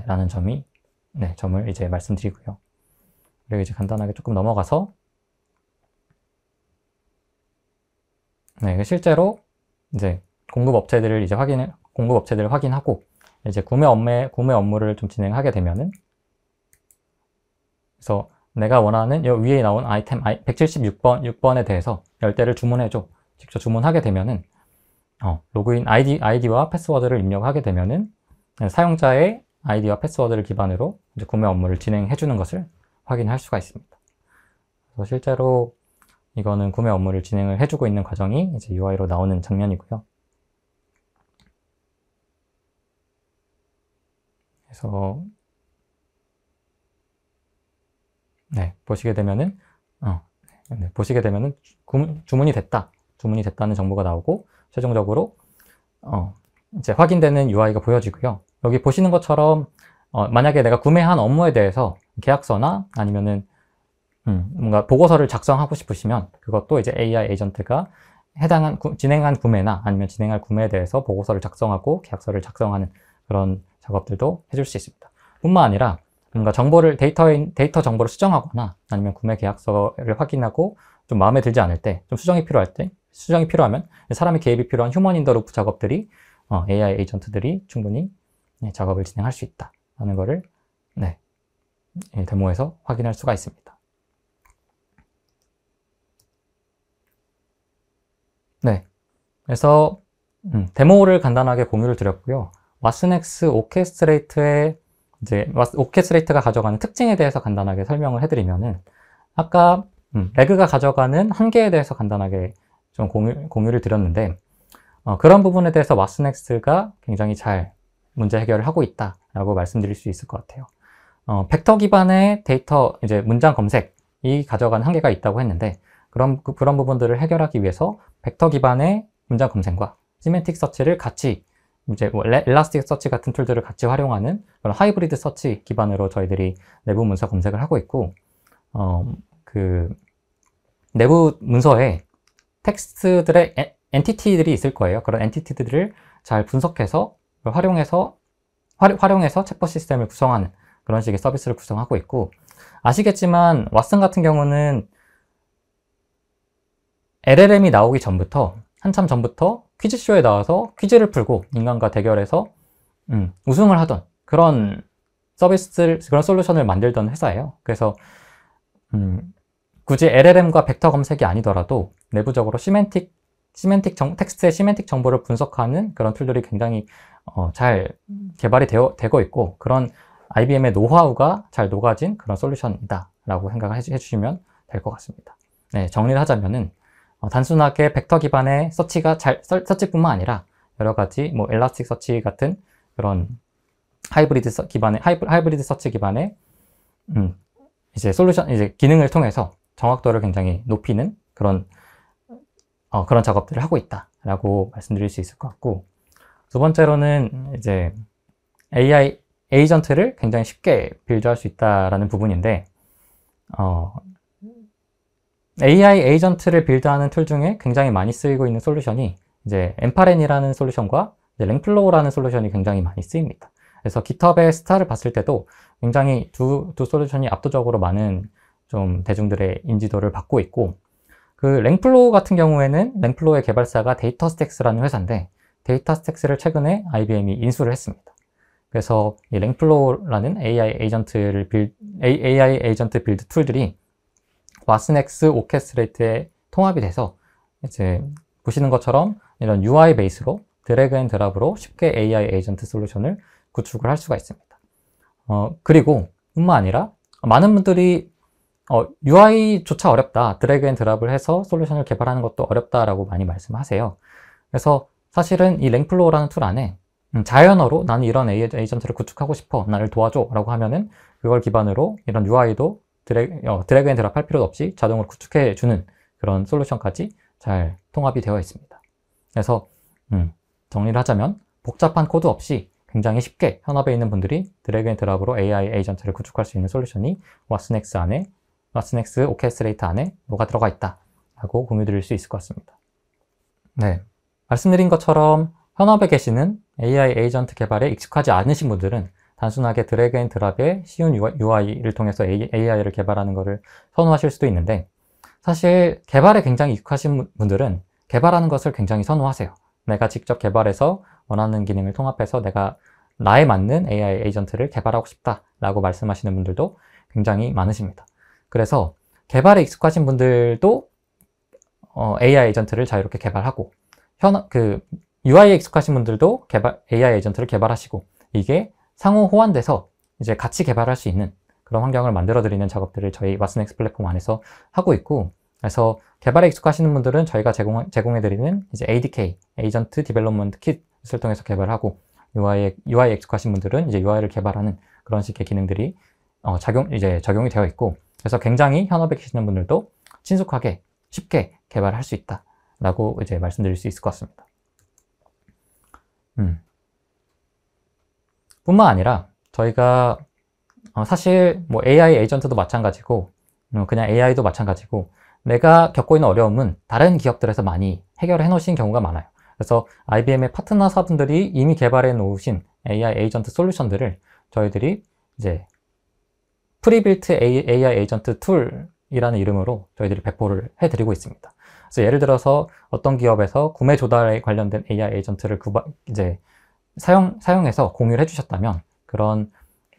라는 점을 이제 말씀드리고요. 그리고 이제 간단하게 조금 넘어가서 네, 실제로 이제 공급업체들을 확인하고 이제 구매 업무를 좀 진행하게 되면은, 그래서 내가 원하는 여 위에 나온 아이템 176번에 대해서 10대를 주문해줘. 직접 주문하게 되면은 로그인 아이디와 패스워드를 입력하게 되면은 사용자의 아이디와 패스워드를 기반으로 이제 구매 업무를 진행해 주는 것을 확인할 수가 있습니다. 그래서 실제로 이거는 구매 업무를 진행을 해주고 있는 과정이 이제 UI로 나오는 장면이고요. 그래서 네, 보시게 되면은 주문이 됐다는 정보가 나오고 최종적으로 이제 확인되는 UI가 보여지고요. 여기 보시는 것처럼 만약에 내가 구매한 업무에 대해서 계약서나 아니면은 뭔가 보고서를 작성하고 싶으시면 그것도 이제 AI 에이전트가 진행한 구매나 아니면 진행할 구매에 대해서 보고서를 작성하고 계약서를 작성하는 그런 작업들도 해줄 수 있습니다. 뿐만 아니라 뭔가 데이터 정보를 수정하거나 아니면 구매 계약서를 확인하고 좀 마음에 들지 않을 때, 좀 수정이 필요하면 사람의 개입이 필요한 휴먼 인 더 루프 작업들이 AI 에이전트들이 충분히 작업을 진행할 수 있다라는 거를 데모에서 확인할 수가 있습니다. 네, 그래서 데모를 간단하게 공유를 드렸고요. 왓슨엑스 오케스트레이트가 가져가는 특징에 대해서 간단하게 설명을 해드리면은, 아까 레그가 가져가는 한계에 대해서 간단하게 좀 공유를 드렸는데, 그런 부분에 대해서 왓슨엑스가 굉장히 잘 문제 해결을 하고 있다라고 말씀드릴 수 있을 것 같아요. 벡터 기반의 데이터, 이제 문장 검색이 가져가는 한계가 있다고 했는데, 그런 부분들을 해결하기 위해서 벡터 기반의 문장 검색과 시멘틱 서치를 같이, 이제 엘라스틱 서치 같은 툴들을 같이 활용하는 그런 하이브리드 서치 기반으로 저희들이 내부 문서 검색을 하고 있고, 그 내부 문서에 텍스트들의 엔티티들이 있을 거예요. 그런 엔티티들을 잘 분석해서 활용해서 챗봇 시스템을 구성하는 그런 식의 서비스를 구성하고 있고, 아시겠지만 왓슨 같은 경우는 LLM이 나오기 전부터, 한참 전부터 퀴즈쇼에 나와서 퀴즈를 풀고 인간과 대결해서 우승을 하던 그런 그런 솔루션을 만들던 회사예요. 그래서 굳이 LLM과 벡터 검색이 아니더라도 내부적으로 텍스트의 시멘틱 정보를 분석하는 그런 툴들이 굉장히 잘 개발이 되고 있고, 그런 IBM의 노하우가 잘 녹아진 그런 솔루션이다 라고 생각을 해주시면 될 것 같습니다. 네, 정리를 하자면은 단순하게 벡터 기반의 서치뿐만 아니라 여러 가지 뭐 엘라스틱 서치 같은 그런 하이브리드 서치 기반의 이제 기능을 통해서 정확도를 굉장히 높이는 그런 작업들을 하고 있다라고 말씀드릴 수 있을 것 같고, 두 번째로는 이제 AI 에이전트를 굉장히 쉽게 빌드할 수 있다라는 부분인데, AI 에이전트를 빌드하는 툴 중에 굉장히 많이 쓰이고 있는 솔루션이 이제 엠파렌이라는 솔루션과 랭플로우라는 솔루션이 굉장히 많이 쓰입니다. 그래서 깃허브의 스타를 봤을 때도 굉장히 두 솔루션이 압도적으로 많은 좀 대중들의 인지도를 받고 있고, 그 랭플로우 같은 경우에는 랭플로우의 개발사가 데이터스택스라는 회사인데, 데이터스택스를 최근에 IBM이 인수를 했습니다. 그래서 이 랭플로우라는 AI 에이전트 빌드 툴들이 왓슨엑스 오케스트레이트에 통합이 돼서 이제 보시는 것처럼 이런 UI 베이스로 드래그 앤 드랍으로 쉽게 AI 에이전트 솔루션을 구축을 할 수가 있습니다. 그리고 뿐만 아니라 많은 분들이 UI조차 어렵다, 드래그 앤 드랍을 해서 솔루션을 개발하는 것도 어렵다라고 많이 말씀하세요. 그래서 사실은 이 랭플로우라는 툴 안에 자연어로 나는 이런 에이전트를 구축하고 싶어, 나를 도와줘 라고 하면은 그걸 기반으로 이런 UI도 드래그 앤 드랍 할 필요도 없이 자동으로 구축해주는 그런 솔루션까지 잘 통합이 되어 있습니다. 그래서 정리를 하자면 복잡한 코드 없이 굉장히 쉽게 현업에 있는 분들이 드래그 앤 드랍으로 AI 에이전트를 구축할 수 있는 솔루션이 왓슨엑스 오케스트레이트 안에 뭐가 들어가 있다라고 공유드릴 수 있을 것 같습니다. 네, 말씀드린 것처럼 현업에 계시는 AI 에이전트 개발에 익숙하지 않으신 분들은 단순하게 드래그 앤 드랍의 쉬운 UI를 통해서 AI를 개발하는 것을 선호하실 수도 있는데, 사실 개발에 굉장히 익숙하신 분들은 개발하는 것을 굉장히 선호하세요. 내가 직접 개발해서 원하는 기능을 통합해서 내가 나에 맞는 AI 에이전트를 개발하고 싶다라고 말씀하시는 분들도 굉장히 많으십니다. 그래서 개발에 익숙하신 분들도 AI 에이전트를 자유롭게 개발하고, UI에 익숙하신 분들도 AI 에이전트를 개발하시고, 이게 상호 호환돼서 이제 같이 개발할 수 있는 그런 환경을 만들어드리는 작업들을 저희 왓슨엑스 플랫폼 안에서 하고 있고, 그래서 개발에 익숙하시는 분들은 저희가 제공해드리는 이제 ADK, 에이전트 디벨롭먼트 킷을 통해서 개발하고, UI에 익숙하신 분들은 이제 UI를 개발하는 그런 식의 기능들이 적용이 되어 있고, 그래서 굉장히 현업에 계시는 분들도 친숙하게 쉽게 개발할 수 있다라고 이제 말씀드릴 수 있을 것 같습니다. 뿐만 아니라 저희가 사실 뭐 AI 에이전트도 마찬가지고 그냥 AI도 마찬가지고, 내가 겪고 있는 어려움은 다른 기업들에서 많이 해결해 놓으신 경우가 많아요. 그래서 IBM의 파트너사분들이 이미 개발해 놓으신 AI 에이전트 솔루션들을 저희들이 이제 프리빌트 AI 에이전트 툴이라는 이름으로 저희들이 배포를 해드리고 있습니다. 그래서 예를 들어서 어떤 기업에서 구매 조달에 관련된 AI 에이전트를 이제 사용해서 공유를 해주셨다면, 그런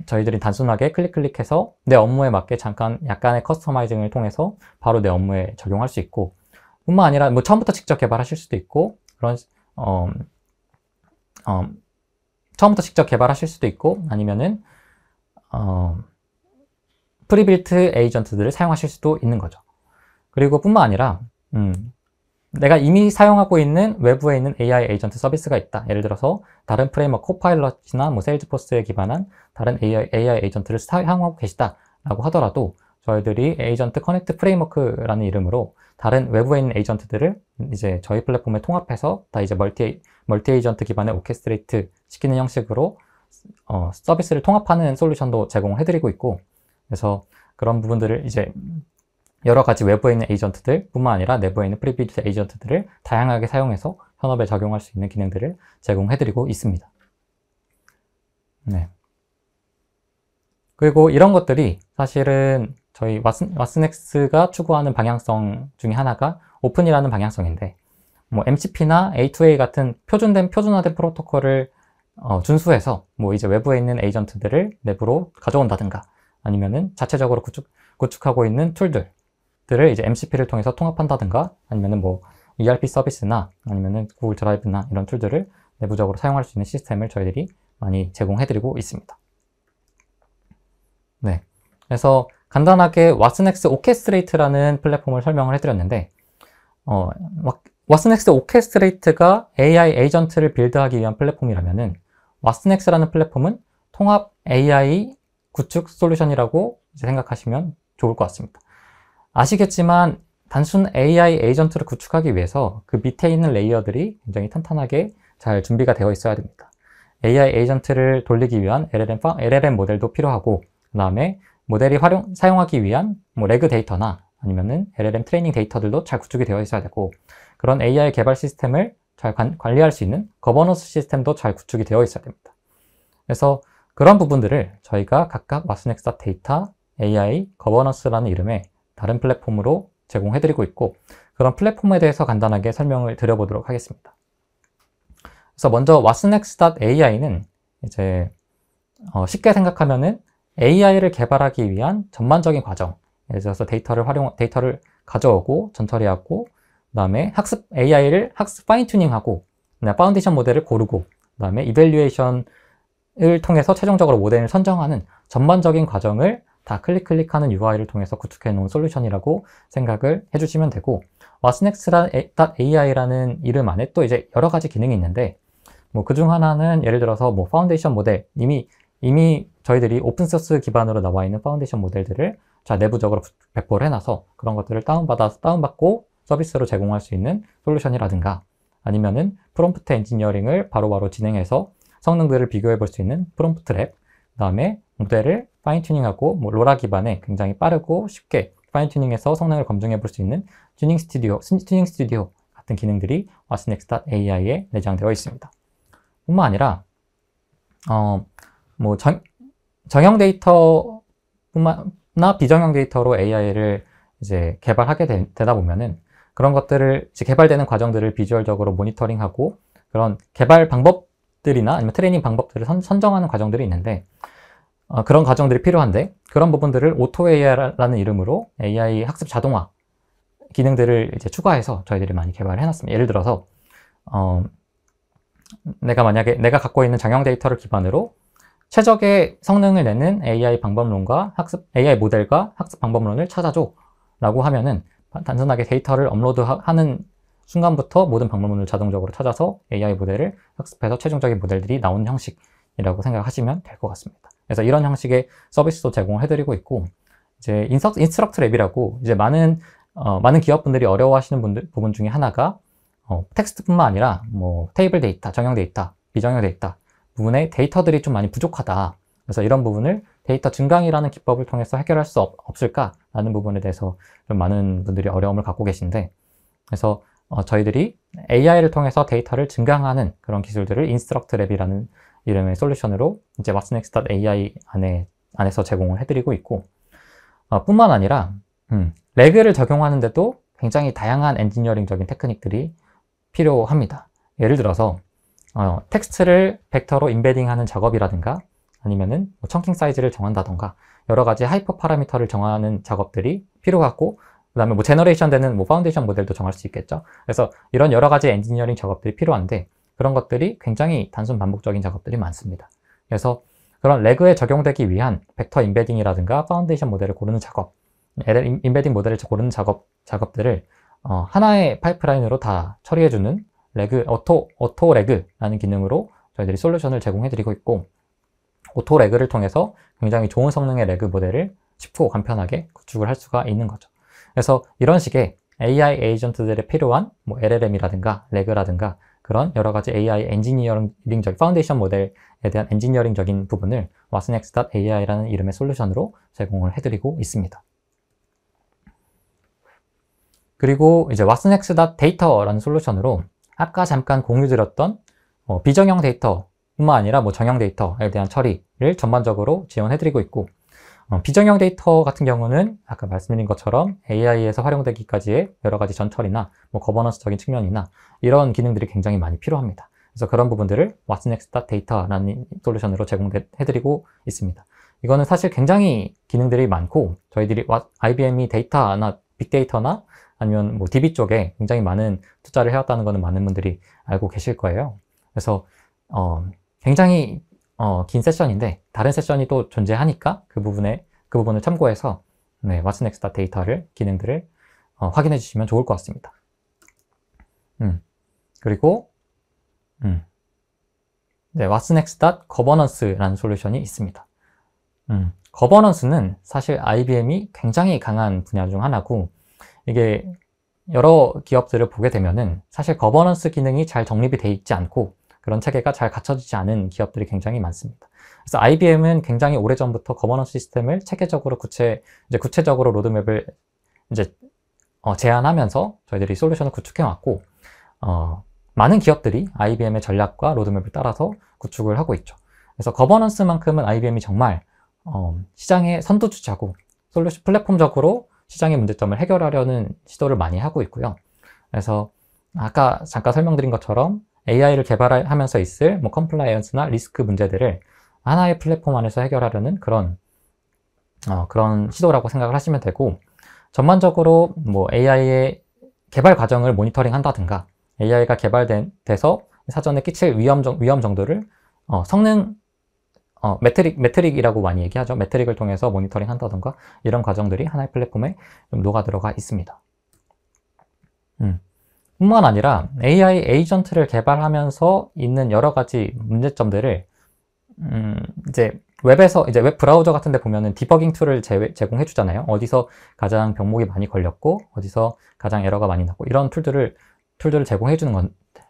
저희들이 단순하게 클릭해서 내 업무에 맞게 약간의 커스터마이징을 통해서 바로 내 업무에 적용할 수 있고, 뿐만 아니라 뭐 처음부터 직접 개발하실 수도 있고, 처음부터 직접 개발하실 수도 있고, 아니면은 프리빌트 에이전트들을 사용하실 수도 있는 거죠. 그리고 뿐만 아니라 내가 이미 사용하고 있는 외부에 있는 AI 에이전트 서비스가 있다. 예를 들어서 다른 프레임워크 코파일럿이나 뭐 세일즈포스에 기반한 다른 AI 에이전트를 사용하고 계시다라고 하더라도, 저희들이 에이전트 커넥트 프레임워크라는 이름으로 다른 외부에 있는 에이전트들을 이제 저희 플랫폼에 통합해서 다 이제 멀티 에이전트 기반의 오케스트레이트 시키는 형식으로 서비스를 통합하는 솔루션도 제공해드리고 있고, 그래서 그런 부분들을 이제 여러 가지 외부에 있는 에이전트들 뿐만 아니라 내부에 있는 프리빌트 에이전트들을 다양하게 사용해서 현업에 적용할 수 있는 기능들을 제공해드리고 있습니다. 네. 그리고 이런 것들이 사실은 저희 왓슨엑스가 추구하는 방향성 중에 하나가 오픈이라는 방향성인데, 뭐 MCP나 A2A 같은 표준화된 프로토콜을 준수해서 뭐 이제 외부에 있는 에이전트들을 내부로 가져온다든가, 아니면은 자체적으로 구축하고 있는 툴들을 이제 MCP를 통해서 통합한다든가, 아니면은 뭐 ERP 서비스나 아니면은 구글 드라이브나 이런 툴들을 내부적으로 사용할 수 있는 시스템을 저희들이 많이 제공해드리고 있습니다. 네. 그래서 간단하게 왓슨엑스 오케스트레이트라는 플랫폼을 설명을 해드렸는데, 왓슨엑스 오케스트레이트가 AI 에이전트를 빌드하기 위한 플랫폼이라면은, 왓슨엑스라는 플랫폼은 통합 AI 구축 솔루션이라고 생각하시면 좋을 것 같습니다. 아시겠지만 단순 AI 에이전트를 구축하기 위해서 그 밑에 있는 레이어들이 굉장히 탄탄하게 잘 준비가 되어 있어야 됩니다. AI 에이전트를 돌리기 위한 LLM 모델도 필요하고, 그 다음에 모델이 사용하기 위한 뭐 레그 데이터나 아니면은 LLM 트레이닝 데이터들도 잘 구축이 되어 있어야 되고, 그런 AI 개발 시스템을 잘 관리할 수 있는 거버넌스 시스템도 잘 구축이 되어 있어야 됩니다. 그래서 그런 부분들을 저희가 각각 왓슨엑스 데이터 AI 거버넌스라는 이름의 다른 플랫폼으로 제공해드리고 있고, 그런 플랫폼에 대해서 간단하게 설명을 드려보도록 하겠습니다. 그래서 먼저 왓슨엑스.ai는 이제 쉽게 생각하면은 AI를 개발하기 위한 전반적인 과정, 예를 들어서 데이터를 가져오고 전처리하고, 그 다음에 AI를 파인 튜닝하고, 파운데이션 모델을 고르고, 그 다음에 이밸류에이션을 통해서 최종적으로 모델을 선정하는 전반적인 과정을 다 클릭하는 UI를 통해서 구축해 놓은 솔루션이라고 생각을 해주시면 되고, 왓슨엑스.ai라는 이름 안에 또 이제 여러 가지 기능이 있는데, 뭐 그중 하나는 예를 들어서 뭐 파운데이션 모델, 이미 저희들이 오픈소스 기반으로 나와 있는 파운데이션 모델들을 자 내부적으로 배포를 해놔서 그런 것들을 다운받고 서비스로 제공할 수 있는 솔루션이라든가, 아니면은 프롬프트 엔지니어링을 바로바로 진행해서 성능들을 비교해 볼 수 있는 프롬프트 랩, 그 다음에 모델을 파인 튜닝하고 뭐 로라 기반의 굉장히 빠르고 쉽게 파인 튜닝해서 성능을 검증해 볼 수 있는 튜닝 스튜디오 같은 기능들이 왓슨엑스.ai에 내장되어 있습니다. 뿐만 아니라 정형 데이터뿐만나 비정형 데이터로 AI를 이제 개발하게 되다 보면은 그런 것들을 이제 개발되는 과정들을 비주얼적으로 모니터링하고 그런 개발 방법들이나 아니면 트레이닝 방법들을 선정하는 과정들이 있는데 그런 과정들이 필요한데 그런 부분들을 오토 AI라는 이름으로 AI 학습 자동화 기능들을 이제 추가해서 저희들이 많이 개발을 해놨습니다. 예를 들어서 내가 갖고 있는 정형 데이터를 기반으로 최적의 성능을 내는 AI 모델과 학습 방법론을 찾아줘 라고 하면은 단순하게 데이터를 업로드하는 순간부터 모든 방법론을 자동적으로 찾아서 AI 모델을 학습해서 최종적인 모델들이 나오는 형식이라고 생각하시면 될 것 같습니다. 그래서 이런 형식의 서비스도 제공을 해드리고 있고, 이제 인스트럭트 랩이라고 이제 많은 기업분들이 어려워하시는 부분 중에 하나가 텍스트뿐만 아니라 뭐 테이블 데이터, 정형 데이터, 비정형 데이터 부분에 데이터들이 좀 많이 부족하다. 그래서 이런 부분을 데이터 증강이라는 기법을 통해서 해결할 수 없을까라는 부분에 대해서 좀 많은 분들이 어려움을 갖고 계신데, 그래서 저희들이 AI를 통해서 데이터를 증강하는 그런 기술들을 인스트럭트 랩이라는 이름의 솔루션으로 이제 whatsnext.ai 안에서 제공을 해드리고 있고, 뿐만 아니라 레그를 적용하는데도 굉장히 다양한 엔지니어링적인 테크닉들이 필요합니다. 예를 들어서 텍스트를 벡터로 인베딩하는 작업이라든가 아니면은 뭐 청킹 사이즈를 정한다던가 여러 가지 하이퍼 파라미터를 정하는 작업들이 필요하고, 그 다음에 뭐 제너레이션 되는 뭐 파운데이션 모델도 정할 수 있겠죠. 그래서 이런 여러 가지 엔지니어링 작업들이 필요한데 그런 것들이 굉장히 단순 반복적인 작업들이 많습니다. 그래서 그런 레그에 적용되기 위한 벡터 인베딩이라든가 파운데이션 모델을 고르는 작업, 인베딩 모델을 고르는 작업들을 하나의 파이프라인으로 다 처리해주는 오토 레그라는 기능으로 저희들이 솔루션을 제공해드리고 있고, 오토 레그를 통해서 굉장히 좋은 성능의 레그 모델을 쉽고 간편하게 구축을 할 수가 있는 거죠. 그래서 이런 식의 AI 에이전트들에 필요한 뭐 LLM이라든가 레그라든가 그런 여러 가지 AI 엔지니어링적 파운데이션 모델에 대한 엔지니어링적인 부분을 whatsnext.ai라는 이름의 솔루션으로 제공을 해드리고 있습니다. 그리고 이제 whatsnext.data라는 솔루션으로 아까 잠깐 공유드렸던 비정형 데이터뿐만 아니라 뭐 정형 데이터에 대한 처리를 전반적으로 지원해드리고 있고, 비정형 데이터 같은 경우는 아까 말씀드린 것처럼 AI에서 활용되기까지의 여러 가지 전처리나 뭐 거버넌스적인 측면이나 이런 기능들이 굉장히 많이 필요합니다. 그래서 그런 부분들을 whatsnext.data라는 솔루션으로 제공해드리고 있습니다. 이거는 사실 굉장히 기능들이 많고 저희들이 IBM이 데이터나 빅데이터나 아니면 뭐 DB 쪽에 굉장히 많은 투자를 해왔다는 것은 많은 분들이 알고 계실 거예요. 그래서 굉장히 긴 세션인데 다른 세션이 또 존재하니까 그 부분을 참고해서 whatsnext.data를 기능들을 확인해 주시면 좋을 것 같습니다. 그리고 whatsnext.governance라는 솔루션이 있습니다. 거버넌스는 사실 IBM이 굉장히 강한 분야 중 하나고, 이게 여러 기업들을 보게 되면은 사실 거버넌스 기능이 잘 정립이 되어 있지 않고 그런 체계가 잘 갖춰지지 않은 기업들이 굉장히 많습니다. 그래서 IBM은 굉장히 오래전부터 거버넌스 시스템을 체계적으로 구체적으로 로드맵을 이제 제안하면서 저희들이 솔루션을 구축해 왔고, 많은 기업들이 IBM의 전략과 로드맵을 따라서 구축을 하고 있죠. 그래서 거버넌스만큼은 IBM이 정말 시장의 선두주자고 솔루션 플랫폼적으로 시장의 문제점을 해결하려는 시도를 많이 하고 있고요. 그래서 아까 잠깐 설명드린 것처럼 AI를 개발하면서 있을 뭐 컴플라이언스나 리스크 문제들을 하나의 플랫폼 안에서 해결하려는 그런 시도라고 생각을 하시면 되고, 전반적으로 뭐 AI의 개발 과정을 모니터링 한다든가 AI가 개발돼서 사전에 끼칠 위험 정도를 성능 매트릭이라고 많이 얘기하죠. 매트릭을 통해서 모니터링 한다던가 이런 과정들이 하나의 플랫폼에 좀 녹아 들어가 있습니다. 뿐만 아니라 AI 에이전트를 개발하면서 있는 여러 가지 문제점들을 이제 웹 브라우저 같은 데 보면은 디버깅 툴을 제공해 주잖아요. 어디서 가장 병목이 많이 걸렸고 어디서 가장 에러가 많이 났고 이런 툴들을 제공해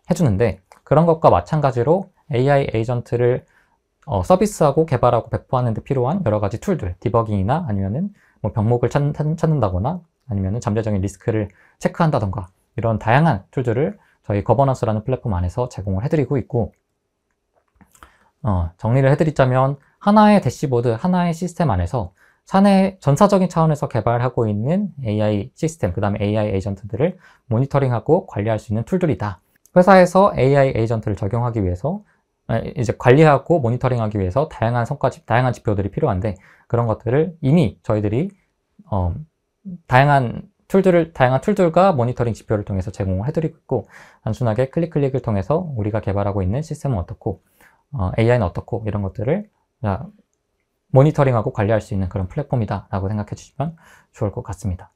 해주는데, 그런 것과 마찬가지로 AI 에이전트를 서비스하고 개발하고 배포하는 데 필요한 여러 가지 툴들, 디버깅이나 아니면은 뭐 병목을 찾는다거나 아니면은 잠재적인 리스크를 체크한다던가 이런 다양한 툴들을 저희 거버넌스라는 플랫폼 안에서 제공을 해드리고 있고, 정리를 해드리자면 하나의 대시보드, 하나의 시스템 안에서 사내 전사적인 차원에서 개발하고 있는 AI 시스템, 그 다음에 AI 에이전트들을 모니터링하고 관리할 수 있는 툴들이다. 회사에서 AI 에이전트를 적용하기 위해서 이제 관리하고 모니터링하기 위해서 다양한 다양한 지표들이 필요한데, 그런 것들을 이미 저희들이 다양한 툴들과 모니터링 지표를 통해서 제공을 해드리고 있고, 단순하게 클릭을 통해서 우리가 개발하고 있는 시스템은 어떻고, AI는 어떻고, 이런 것들을 모니터링하고 관리할 수 있는 그런 플랫폼이다 라고 생각해 주시면 좋을 것 같습니다.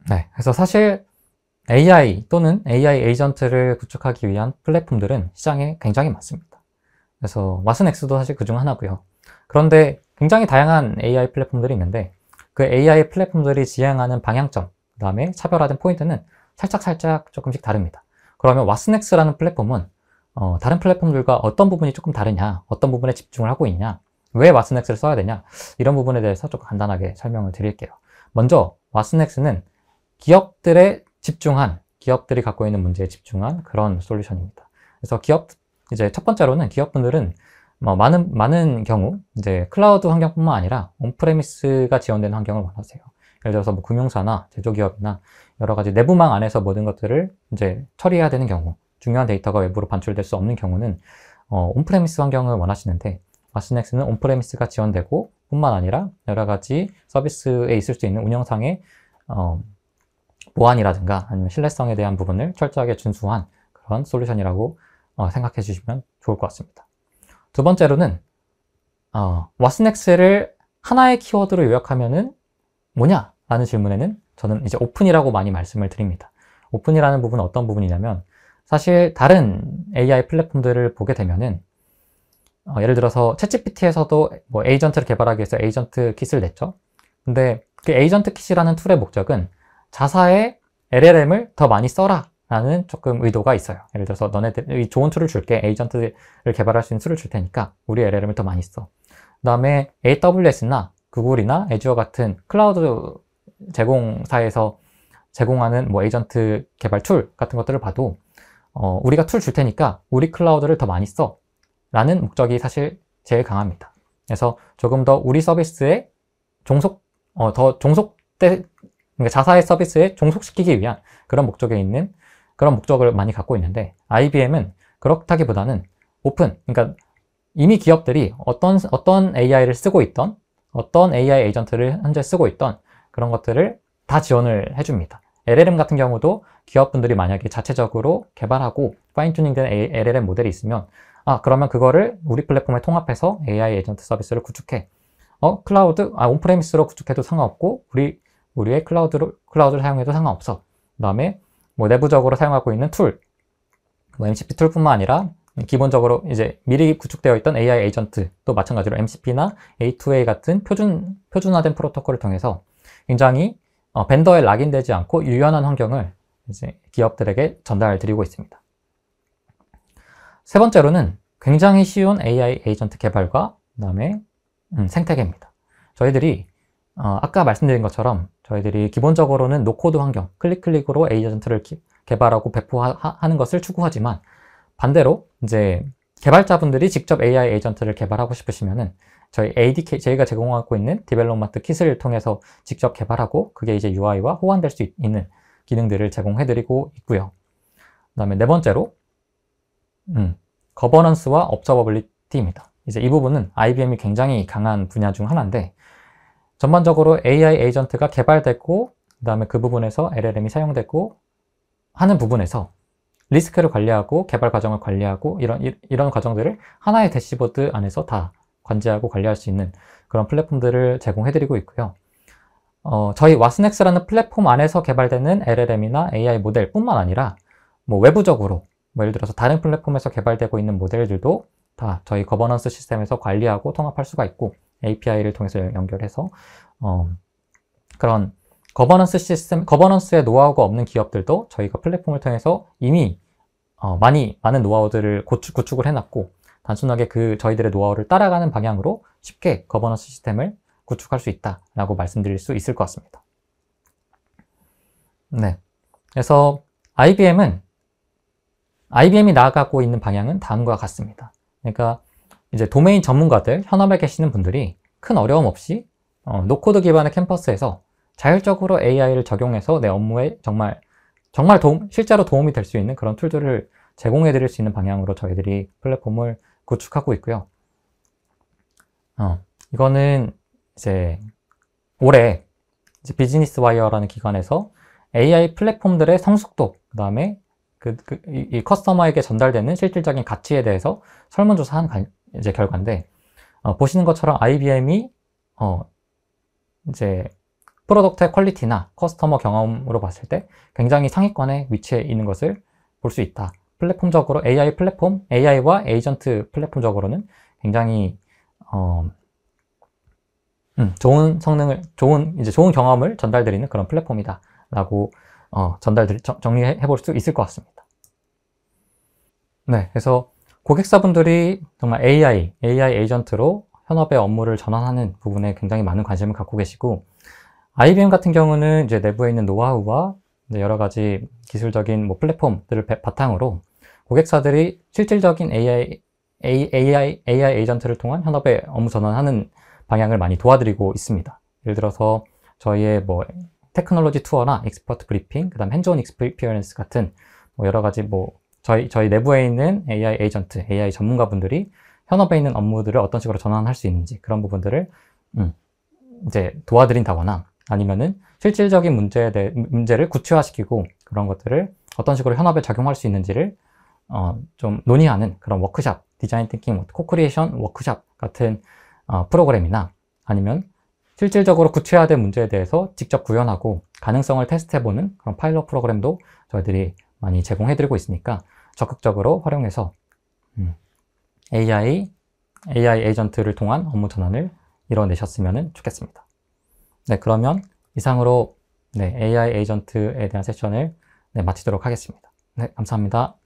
네, 그래서 사실 AI 또는 AI 에이전트를 구축하기 위한 플랫폼들은 시장에 굉장히 많습니다. 그래서 왓슨X도 사실 그중 하나고요. 그런데 굉장히 다양한 AI 플랫폼들이 있는데, 그 AI 플랫폼들이 지향하는 방향점, 그 다음에 차별화된 포인트는 살짝 조금씩 다릅니다. 그러면 왓슨X라는 플랫폼은 다른 플랫폼들과 어떤 부분이 조금 다르냐, 어떤 부분에 집중을 하고 있냐, 왜 왓슨X를 써야 되냐, 이런 부분에 대해서 조금 간단하게 설명을 드릴게요. 먼저 왓슨X는 기업들이 갖고 있는 문제에 집중한 그런 솔루션입니다. 그래서 이제 첫 번째로는 기업분들은 많은 경우 이제 클라우드 환경뿐만 아니라 온프레미스가 지원되는 환경을 원하세요. 예를 들어서 뭐 금융사나 제조기업이나 여러 가지 내부망 안에서 모든 것들을 이제 처리해야 되는 경우, 중요한 데이터가 외부로 반출될 수 없는 경우는 온프레미스 환경을 원하시는데, 왓슨X는 온프레미스가 지원되고 뿐만 아니라 여러 가지 서비스에 있을 수 있는 운영상의 보안이라든가 아니면 신뢰성에 대한 부분을 철저하게 준수한 그런 솔루션이라고 생각해 주시면 좋을 것 같습니다. 두 번째로는 왓슨X를 하나의 키워드로 요약하면은 뭐냐? 라는 질문에는 저는 이제 오픈이라고 많이 말씀을 드립니다. 오픈이라는 부분은 어떤 부분이냐면, 사실 다른 AI 플랫폼들을 보게 되면은 예를 들어서 챗GPT에서도 뭐 에이전트를 개발하기 위해서 에이전트 킷을 냈죠. 근데 그 에이전트 킷이라는 툴의 목적은 자사의 LLM을 더 많이 써라 라는 조금 의도가 있어요. 예를 들어서 너네들 좋은 툴을 줄게, 에이전트를 개발할 수 있는 툴을 줄 테니까 우리 LLM을 더 많이 써. 그 다음에 AWS나 구글이나 애주어 같은 클라우드 제공사에서 제공하는 뭐 에이전트 개발 툴 같은 것들을 봐도 우리가 툴 줄 테니까 우리 클라우드를 더 많이 써 라는 목적이 사실 제일 강합니다. 그래서 조금 더 우리 서비스에 그러니까 자사의 서비스에 종속시키기 위한 그런 목적을 많이 갖고 있는데, IBM은 그렇다기보다는 오픈, 그러니까 이미 기업들이 어떤 AI를 쓰고 있던, 어떤 AI 에이전트를 현재 쓰고 있던 그런 것들을 다 지원을 해줍니다. LLM 같은 경우도 기업분들이 만약에 자체적으로 개발하고 파인튜닝된 LLM 모델이 있으면, 그러면 그거를 우리 플랫폼에 통합해서 AI 에이전트 서비스를 구축해. 온프레미스로 구축해도 상관없고, 우리의 클라우드를 사용해도 상관없어. 그 다음에 뭐 내부적으로 사용하고 있는 툴, 뭐 MCP 툴뿐만 아니라 기본적으로 이제 미리 구축되어 있던 AI 에이전트도 마찬가지로 MCP나 A2A 같은 표준화된 프로토콜을 통해서 굉장히 벤더에 락인되지 않고 유연한 환경을 이제 기업들에게 전달드리고 있습니다. 세 번째로는 굉장히 쉬운 AI 에이전트 개발과 그다음에 생태계입니다. 저희들이 아까 말씀드린 것처럼 저희들이 기본적으로는 노코드 환경, 클릭으로 에이전트를 개발하고 배포하는 것을 추구하지만, 반대로 이제 개발자분들이 직접 AI 에이전트를 개발하고 싶으시면은 저희가 제공하고 있는 디벨롭먼트 킷을 통해서 직접 개발하고 그게 이제 UI와 호환될 수 있는 기능들을 제공해드리고 있고요. 그 다음에 네 번째로 거버넌스와 업저버빌리티입니다. 이제 이 부분은 IBM이 굉장히 강한 분야 중 하나인데, 전반적으로 AI 에이전트가 개발되고 그 다음에 그 부분에서 LLM이 사용되고 하는 부분에서 리스크를 관리하고 개발 과정을 관리하고 이런 과정들을 하나의 대시보드 안에서 다 관제하고 관리할 수 있는 그런 플랫폼들을 제공해드리고 있고요. 저희 왓슨X라는 플랫폼 안에서 개발되는 LLM이나 AI 모델 뿐만 아니라 뭐 외부적으로 예를 들어서 다른 플랫폼에서 개발되고 있는 모델들도 다 저희 거버넌스 시스템에서 관리하고 통합할 수가 있고, API를 통해서 연결해서 그런 거버넌스의 노하우가 없는 기업들도 저희가 플랫폼을 통해서 이미 많은 노하우들을 구축을 해놨고, 단순하게 저희들의 노하우를 따라가는 방향으로 쉽게 거버넌스 시스템을 구축할 수 있다라고 말씀드릴 수 있을 것 같습니다. 네. 그래서 IBM이 나아가고 있는 방향은 다음과 같습니다. 그러니까 이제 도메인 전문가들, 현업에 계시는 분들이 큰 어려움 없이 노코드 기반의 캠퍼스에서 자율적으로 AI를 적용해서 내 업무에 정말 실제로 도움이 될 수 있는 그런 툴들을 제공해 드릴 수 있는 방향으로 저희들이 플랫폼을 구축하고 있고요. 이거는 이제 올해 이제 비즈니스 와이어라는 기관에서 AI 플랫폼들의 성숙도, 그 다음에 이 커스터머에게 전달되는 실질적인 가치에 대해서 설문조사한 이제 결과인데, 보시는 것처럼 IBM이 이제 프로덕트의 퀄리티나 커스터머 경험으로 봤을 때 굉장히 상위권에 위치해 있는 것을 볼 수 있다. 플랫폼적으로 AI 플랫폼, AI와 에이전트 플랫폼적으로는 굉장히 좋은 경험을 전달드리는 그런 플랫폼이다 라고 정리해 볼 수 있을 것 같습니다. 네, 그래서 고객사분들이 정말 AI 에이전트로 현업의 업무를 전환하는 부분에 굉장히 많은 관심을 갖고 계시고, IBM 같은 경우는 이제 내부에 있는 노하우와 이제 여러 가지 기술적인 플랫폼들을 바탕으로 고객사들이 실질적인 AI 에이전트를 통한 현업의 업무 전환하는 방향을 많이 도와드리고 있습니다. 예를 들어서 저희의 테크놀로지 투어나 익스퍼트 브리핑, 그 다음 핸즈온 익스피리언스 같은 여러 가지 저희 내부에 있는 AI 에이전트, AI 전문가분들이 현업에 있는 업무들을 어떤 식으로 전환할 수 있는지 그런 부분들을 이제 도와드린다거나, 아니면은 실질적인 문제를 구체화시키고 그런 것들을 어떤 식으로 현업에 적용할 수 있는지를 좀 논의하는 그런 워크샵, 디자인 띵킹, 코크리에이션 워크샵 같은 프로그램이나, 아니면 실질적으로 구체화된 문제에 대해서 직접 구현하고 가능성을 테스트해보는 그런 파일럿 프로그램도 저희들이 많이 제공해드리고 있으니까 적극적으로 활용해서 AI 에이전트를 통한 업무 전환을 이뤄내셨으면 좋겠습니다. 네, 그러면 이상으로 AI 에이전트에 대한 세션을 마치도록 하겠습니다. 네, 감사합니다.